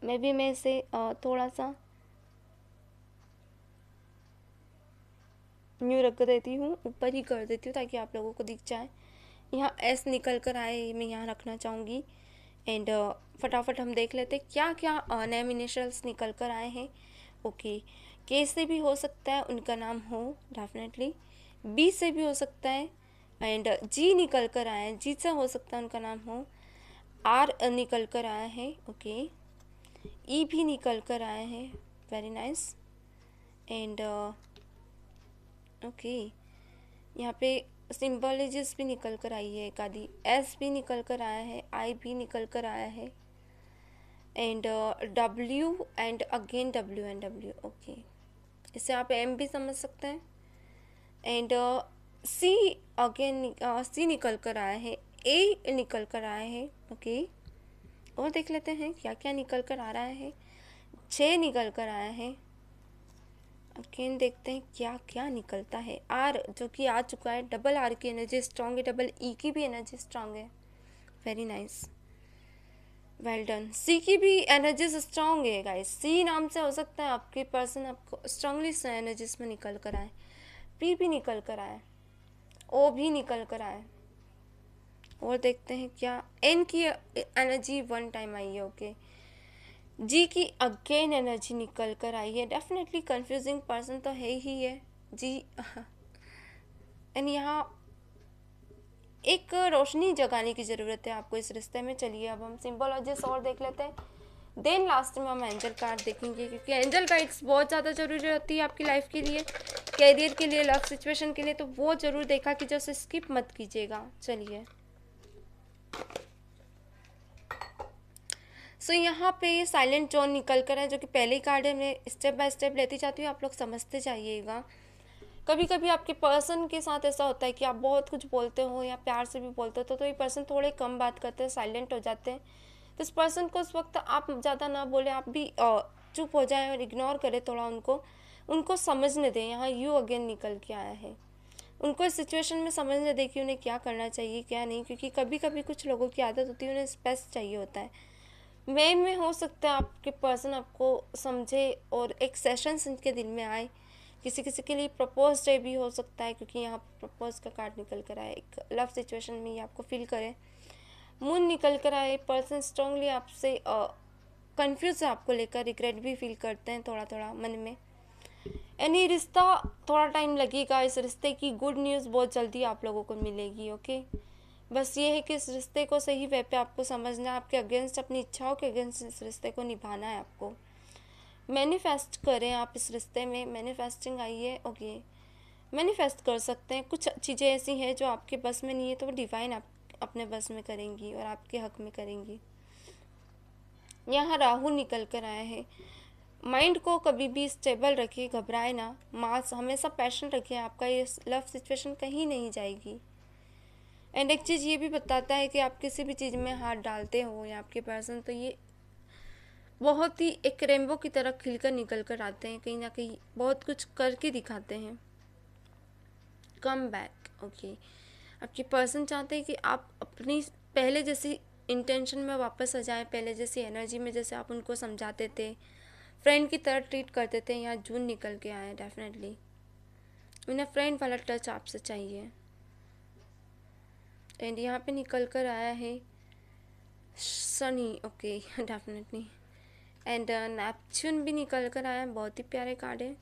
मैं इसे थोड़ा सा न्यू रख देती हूँ, ऊपर ही कर देती हूँ ताकि आप लोगों को दिख जाए। यहाँ एस निकल कर आए, मैं यहाँ रखना चाहूँगी। एंड फटाफट हम देख लेते क्या क्या नेम इनिशियल्स निकल कर आए हैं। ओके, के से भी हो सकता है उनका नाम हो डेफिनेटली, बी से भी हो सकता है, एंड जी निकल कर आया है, जी से हो सकता है उनका नाम हो, आर निकल कर आया है। ओके, ई भी निकल कर आया है, वेरी नाइस। एंड ओके, यहाँ पे सिम्बोलॉजीज भी निकल कर आई है, एक आधी एस भी निकल कर आया है, आई भी निकल कर आया है, and W and again W and W. Okay, इसे आप एम भी समझ सकते हैं। एंड सी अगेन सी निकल कर आया है, ए निकल कर आया है। ओके, और देख लेते हैं क्या क्या निकल कर आ रहा है। जे निकल कर आया है, अगेन देखते हैं क्या क्या निकलता है। आर जो कि आ चुका है, डबल आर की एनर्जी स्ट्रांग है, डबल ई की भी एनर्जी स्ट्रांग है, वेरी नाइस, वेल डन। सी की भी एनर्जीज स्ट्रांग है गाइस, सी नाम से हो सकता है आपके पर्सन आपको स्ट्रांगली एनर्जीज में निकल कर आए। पी भी निकल कर आए, ओ भी निकल कर आए, और देखते हैं क्या एन की एनर्जी वन टाइम आई है। ओके, जी की अगेन एनर्जी निकल कर आई है, डेफिनेटली कंफ्यूजिंग पर्सन तो है ही है जी। एंड यहाँ एक रोशनी जगाने की ज़रूरत है आपको इस रिश्ते में। चलिए अब हम सिम्बोलॉजीज और देख लेते हैं, देन लास्ट में हम एंजल कार्ड देखेंगे, क्योंकि एंजल गाइड्स बहुत ज़्यादा ज़रूरी होती है आपकी लाइफ के लिए, कैरियर के लिए, लव सिचुएशन के लिए, तो वो ज़रूर देखा कि जैसे स्किप मत कीजिएगा। चलिए, सो यहाँ पे साइलेंट जोन निकल कर है, जो कि पहले कार्ड है, मैं स्टेप बाय स्टेप लेती जाती हूँ, आप लोग समझते जाइएगा। कभी कभी आपके पर्सन के साथ ऐसा होता है कि आप बहुत कुछ बोलते हो या प्यार से भी बोलते हो, तो ये पर्सन थोड़े कम बात करते हैं, साइलेंट हो जाते हैं। तो इस पर्सन को उस वक्त आप ज़्यादा ना बोले, आप भी चुप हो जाएं और इग्नोर करें थोड़ा, उनको समझने दें। यहाँ यू अगेन निकल के आया है, उनको इस सिचुएशन में समझने दें कि उन्हें क्या करना चाहिए क्या नहीं, क्योंकि कभी कभी कुछ लोगों की आदत होती है उन्हें स्पेस चाहिए होता है। में हो सकता है आपके पर्सन आपको समझे और एक सेशन उनके दिल में आए। किसी किसी के लिए प्रपोज डे भी हो सकता है, क्योंकि यहाँ प्रपोज का कार्ड निकल कर आए, एक लव सिचुएशन में ये आपको फील करें। मून निकल कर आए, पर्सन स्ट्रांगली आपसे कंफ्यूज है आपको लेकर, रिग्रेट भी फील करते हैं थोड़ा थोड़ा मन में। यानी रिश्ता थोड़ा टाइम लगेगा, इस रिश्ते की गुड न्यूज़ बहुत जल्दी आप लोगों को मिलेगी। ओके, बस ये है कि इस रिश्ते को सही वे पे आपको समझना है, आपके अगेंस्ट, अपनी इच्छाओं के अगेंस्ट इस रिश्ते को निभाना है आपको। मैनिफेस्ट करें आप इस रिश्ते में, मैनिफेस्टिंग आई है। ओके, मैनिफेस्ट कर सकते हैं, कुछ चीज़ें ऐसी हैं जो आपके बस में नहीं है, तो वो डिवाइन आप अपने बस में करेंगी और आपके हक में करेंगी। यहाँ राहु निकल कर आया है, माइंड को कभी भी स्टेबल रखिए, घबराए ना, मास हमेशा पैशन रखिए, आपका ये लव सिचुएशन कहीं नहीं जाएगी। एंड एक चीज़ ये भी बताता है कि आप किसी भी चीज़ में हाथ डालते हो या आपके पर्सन, तो ये बहुत ही एक रेनबो की तरह खिलकर निकल कर आते हैं, कहीं ना कहीं बहुत कुछ करके दिखाते हैं। Come back. ओके, आपके पर्सन चाहते हैं कि आप अपनी पहले जैसी इंटेंशन में वापस आ जाएं, पहले जैसी एनर्जी में, जैसे आप उनको समझाते थे, फ्रेंड की तरह ट्रीट करते थे। यहाँ जून निकल के आए, डेफिनेटली उन्हें फ्रेंड वाला टच आपसे चाहिए। एंड यहाँ पे निकल कर आया है Sunny. Okay, definitely. And Neptune भी निकल कर आया है, बहुत ही प्यारे कार्ड है।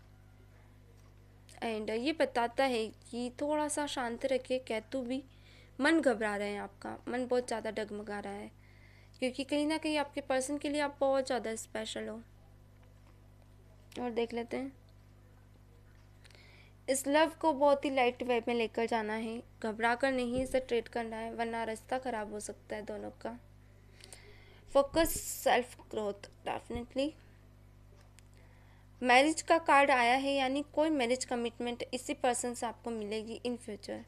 एंड ये बताता है कि थोड़ा सा शांत रखिए, केतु भी, मन घबरा रहे हैं, आपका मन बहुत ज़्यादा डगमगा रहा है, क्योंकि कहीं ना कहीं आपके पर्सन के लिए आप बहुत ज़्यादा स्पेशल हो। और देख लेते हैं, इस लव को बहुत ही लाइट वे में लेकर जाना है, घबरा कर नहीं इसे ट्रीट करना है, वरना रास्ता ख़राब हो सकता है दोनों का। Focus self growth, definitely. Marriage का कार्ड आया है, यानी कोई मैरिज कमिटमेंट इसी पर्सन से आपको मिलेगी इन फ्यूचर।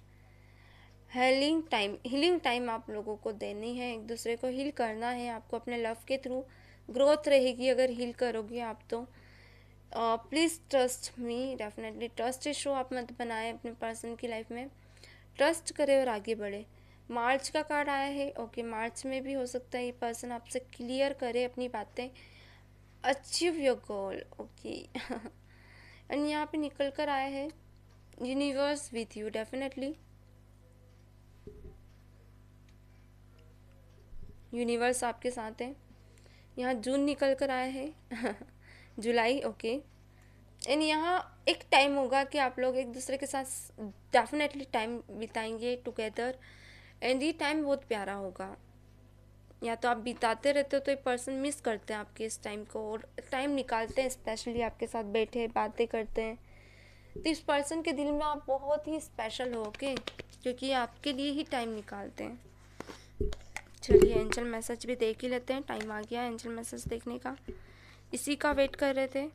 हीलिंग टाइम आप लोगों को देनी है, एक दूसरे को हील करना है आपको अपने लव के थ्रू। ग्रोथ रहेगी अगर हील करोगे आप तो। Please trust me, definitely trust issue आप मत बनाएं अपने पर्सन की लाइफ में। ट्रस्ट करें और आगे बढ़े। मार्च का कार्ड आया है, ओके, मार्च में भी हो सकता है ये पर्सन आपसे क्लियर करे अपनी बातें, achieve your goal, okay. And यहाँ पे निकल कर आया है universe with you, definitely universe आपके साथ है। यहाँ जून निकल कर आया है जुलाई, ओके। एंड यहाँ एक टाइम होगा कि आप लोग एक दूसरे के साथ डेफिनेटली टाइम बिताएंगे टुगेदर, एंड ये टाइम बहुत प्यारा होगा। या तो आप बिताते रहते हो तो एक पर्सन मिस करते हैं आपके इस टाइम को, और टाइम निकालते हैं स्पेशली आपके साथ बैठे बातें करते हैं। तो इस पर्सन के दिल में आप बहुत ही स्पेशल हो, ओके, क्योंकि आपके लिए ही टाइम निकालते हैं। चलिए एंजल मैसेज भी देख ही लेते हैं, टाइम आ गया एंजल मैसेज देखने का, इसी का वेट कर रहे थे।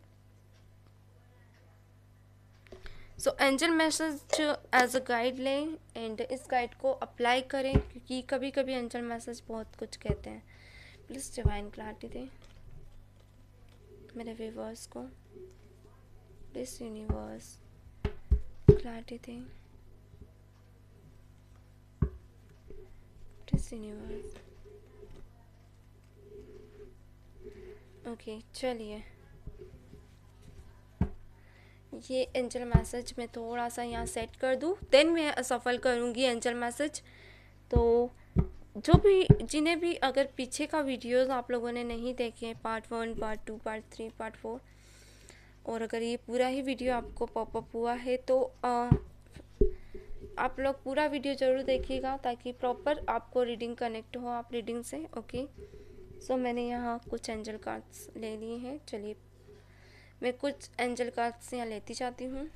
So angel message as a guide लें एंड इस गाइड को अप्लाई करें, क्योंकि कभी कभी एंजल मैसेज बहुत कुछ कहते हैं। प्लीज़ डिवाइन क्लैरिटी दें मेरे व्यूअर्स को, प्लीज़ यूनिवर्स क्लैरिटी दें, प्लीज़ यूनिवर्स। ओके चलिए, ये एंजल मैसेज मैं थोड़ा सा यहाँ सेट कर दूँ, देन मैं सफल करूँगी एंजल मैसेज। तो जो भी जिन्हें भी अगर पीछे का वीडियोस आप लोगों ने नहीं देखे, पार्ट 1, पार्ट 2, पार्ट 3, पार्ट 4, और अगर ये पूरा ही वीडियो आपको पॉपअप हुआ है तो आप लोग पूरा वीडियो ज़रूर देखिएगा ताकि प्रॉपर आपको रीडिंग कनेक्ट हो आप रीडिंग से, ओके। सो मैंने यहाँ कुछ एंजल कार्ड्स ले लिए हैं। चलिए मैं कुछ एंजल कार्ड्स यहाँ लेती जाती हूँ।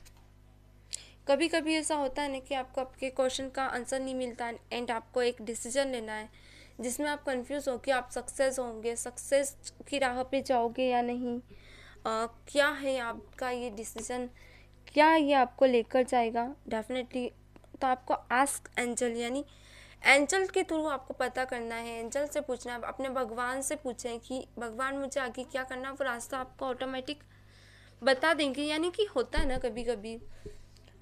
कभी कभी ऐसा होता है ना कि आपको आपके क्वेश्चन का आंसर नहीं मिलता एंड आपको एक डिसीजन लेना है जिसमें आप कंफ्यूज हो कि आप सक्सेस होंगे, सक्सेस की राह पे जाओगे या नहीं, क्या है आपका ये डिसीजन, क्या ये आपको लेकर जाएगा डेफिनेटली। तो आपको आस्क एंजल, यानी एंजल के थ्रू आपको पता करना है, एंजल से पूछना है, अपने भगवान से पूछें कि भगवान मुझे आगे क्या करना है, वो रास्ता आपको ऑटोमेटिक बता देंगे। यानी कि होता है ना कभी कभी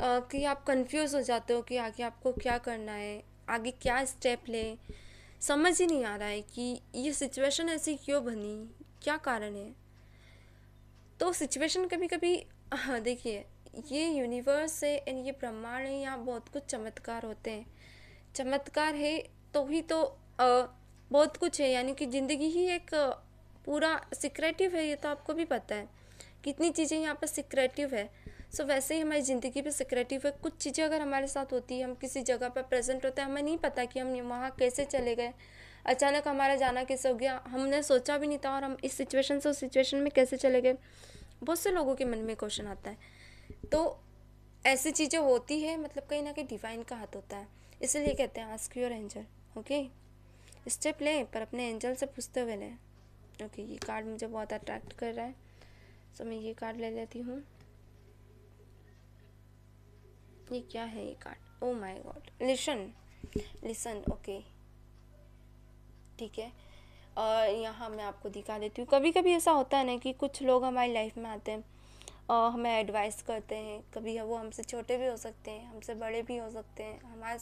कि आप कंफ्यूज हो जाते हो कि आगे आपको क्या करना है, आगे क्या स्टेप लें, समझ ही नहीं आ रहा है कि ये सिचुएशन ऐसी क्यों बनी, क्या कारण है। तो सिचुएशन कभी कभी, हाँ देखिए, ये यूनिवर्स है एंड ये ब्रह्मांड है, यहाँ बहुत कुछ चमत्कार होते हैं। चमत्कार है तो ही तो बहुत कुछ है, यानी कि ज़िंदगी ही एक पूरा सिक्रेटिव है, ये तो आपको भी पता है कितनी चीज़ें यहाँ पर सिक्रेटिव है। सो वैसे ही हमारी ज़िंदगी पे सिक्रेटिव है। कुछ चीज़ें अगर हमारे साथ होती है, हम किसी जगह पर प्रेजेंट होते हैं, हमें नहीं पता कि हम वहाँ कैसे चले गए, अचानक हमारा जाना कैसे हो गया, हमने सोचा भी नहीं था, और हम इस सिचुएशन से उस सिचुएशन में कैसे चले गए। बहुत से लोगों के मन में क्वेश्चन आता है। तो ऐसी चीज़ें होती है, मतलब कहीं ना कहीं डिवाइन का हाथ होता है, इसलिए कहते हैं ask your angel, okay. Step लें पर अपने एंजल से पूछते हुए लें, ओके। ये कार्ड मुझे बहुत अट्रैक्ट कर रहा है, सो मैं ये कार्ड ले लेती हूँ। ये क्या है ये card, oh my God, listen, okay ठीक है। और यहाँ मैं आपको दिखा देती हूँ। कभी कभी ऐसा होता है ना कि कुछ लोग हमारी लाइफ में आते हैं और हमें एडवाइस करते हैं। कभी वो हमसे छोटे भी हो सकते हैं, हमसे बड़े भी हो सकते हैं, हमारे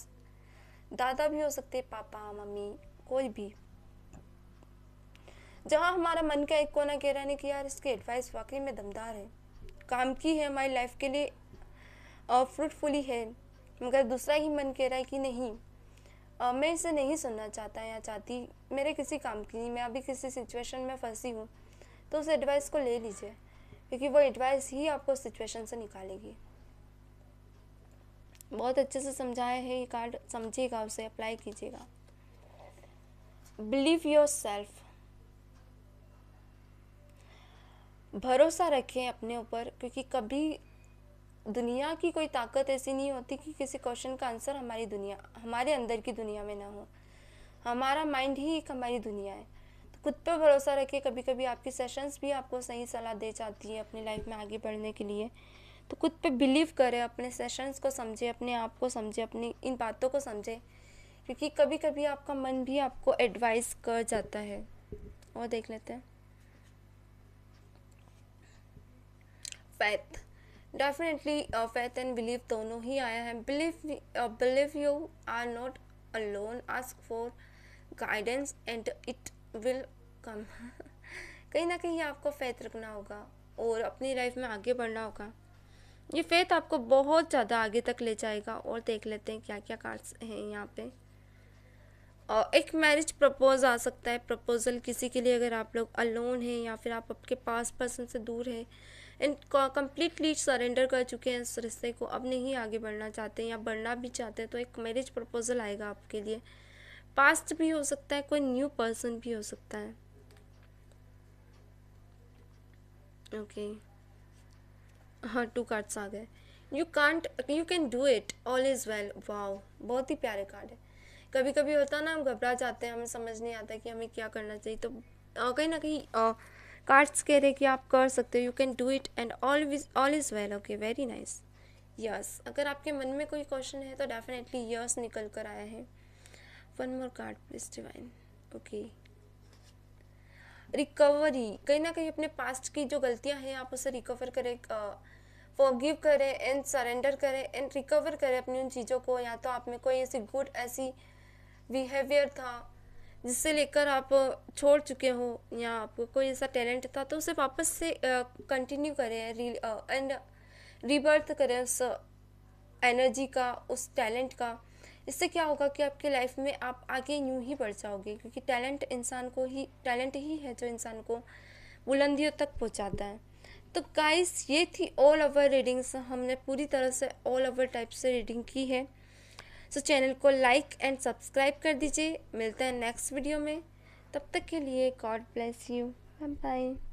दादा भी हो सकते हैं, पापा मम्मी कोई भी। जहाँ हमारा मन का एक कोना कह रहा है कि यार इसकी एडवाइस वाकई में दमदार है, काम की है, हमारी लाइफ के लिए फ्रूटफुली है, मगर दूसरा ही मन कह रहा है कि नहीं, मैं इसे नहीं सुनना चाहता या चाहती, मेरे किसी काम की नहीं, मैं अभी किसी सिचुएशन में फंसी हूँ। तो उस एडवाइस को ले लीजिए, क्योंकि वो एडवाइस ही आपको सिचुएशन से निकालेगी। बहुत अच्छे से समझाया है ये कार्ड, समझिएगा, उसे अप्लाई कीजिएगा। बिलीव योर सेल्फ, भरोसा रखें अपने ऊपर, क्योंकि कभी दुनिया की कोई ताकत ऐसी नहीं होती कि किसी क्वेश्चन का आंसर हमारे अंदर की दुनिया में ना हो। हमारा माइंड ही एक हमारी दुनिया है। तो खुद पे भरोसा रखिए। कभी कभी आपकी सेशंस भी आपको सही सलाह दे जाती है अपनी लाइफ में आगे बढ़ने के लिए। तो खुद पे बिलीव करें, अपने सेशंस को समझे, अपने आप को समझे, अपनी इन बातों को समझे, क्योंकि कभी कभी आपका मन भी आपको एडवाइस कर जाता है। और देख लेते हैं faith. Definitely faith and believe दोनों ही आया है। Believe you are not alone, ask for guidance and it will come. कहीं ना कहीं आपको फेथ रखना होगा और अपनी लाइफ में आगे बढ़ना होगा। ये फेथ आपको बहुत ज़्यादा आगे तक ले जाएगा। और देख लेते हैं क्या क्या कार्ड्स हैं यहाँ पे। एक मैरिज प्रपोज आ सकता है, प्रपोजल किसी के लिए, अगर आप लोग अलोन हैं या फिर आप आपके पास पर्सन से दूर हैं एंड कम्प्लीटली सरेंडर कर चुके हैं इस रिश्ते को, अब नहीं आगे बढ़ना चाहते हैं या बढ़ना भी चाहते हैं, तो एक मैरिज प्रपोजल आएगा आपके लिए। पास्ट भी हो सकता है, कोई न्यू पर्सन भी हो सकता है। ओके हाँ, 2 कार्ड्स आ गए। You can do it, all is well. Wow, बहुत ही प्यारे कार्ड है। कभी कभी होता है ना, हम घबरा जाते हैं, हमें समझ नहीं आता कि हमें क्या करना चाहिए, तो कहीं ना कहीं कार्ड्स कह रहे कि आप कर सकते हो। You can do it and all is well. Okay, very nice. Yes, अगर आपके मन में कोई क्वेश्चन है तो डेफिनेटली यस निकल कर आया है। 1 more card please divine. Okay, recovery. कहीं ना कहीं अपने पास्ट की जो गलतियां हैं आप उसे रिकवर करें, फॉरगिव करें एंड सरेंडर करें एंड रिकवर करें अपनी उन चीज़ों को। या तो आप में कोई ऐसी गुड ऐसी बिहेवियर था जिससे लेकर आप छोड़ चुके हो, या आपको कोई ऐसा टैलेंट था तो उसे वापस से कंटिन्यू करें एंड रीबर्थ करें उस एनर्जी का, उस टैलेंट का। इससे क्या होगा कि आपकी लाइफ में आप आगे यूं ही बढ़ जाओगे, क्योंकि टैलेंट ही है जो इंसान को बुलंदियों तक पहुंचाता है। तो गाइस, ये थी ऑल ओवर रीडिंग्स। हमने पूरी तरह से ऑल ओवर टाइप से रीडिंग की है। सो चैनल को लाइक एंड सब्सक्राइब कर दीजिए। मिलते हैं नेक्स्ट वीडियो में, तब तक के लिए God bless you, bye bye.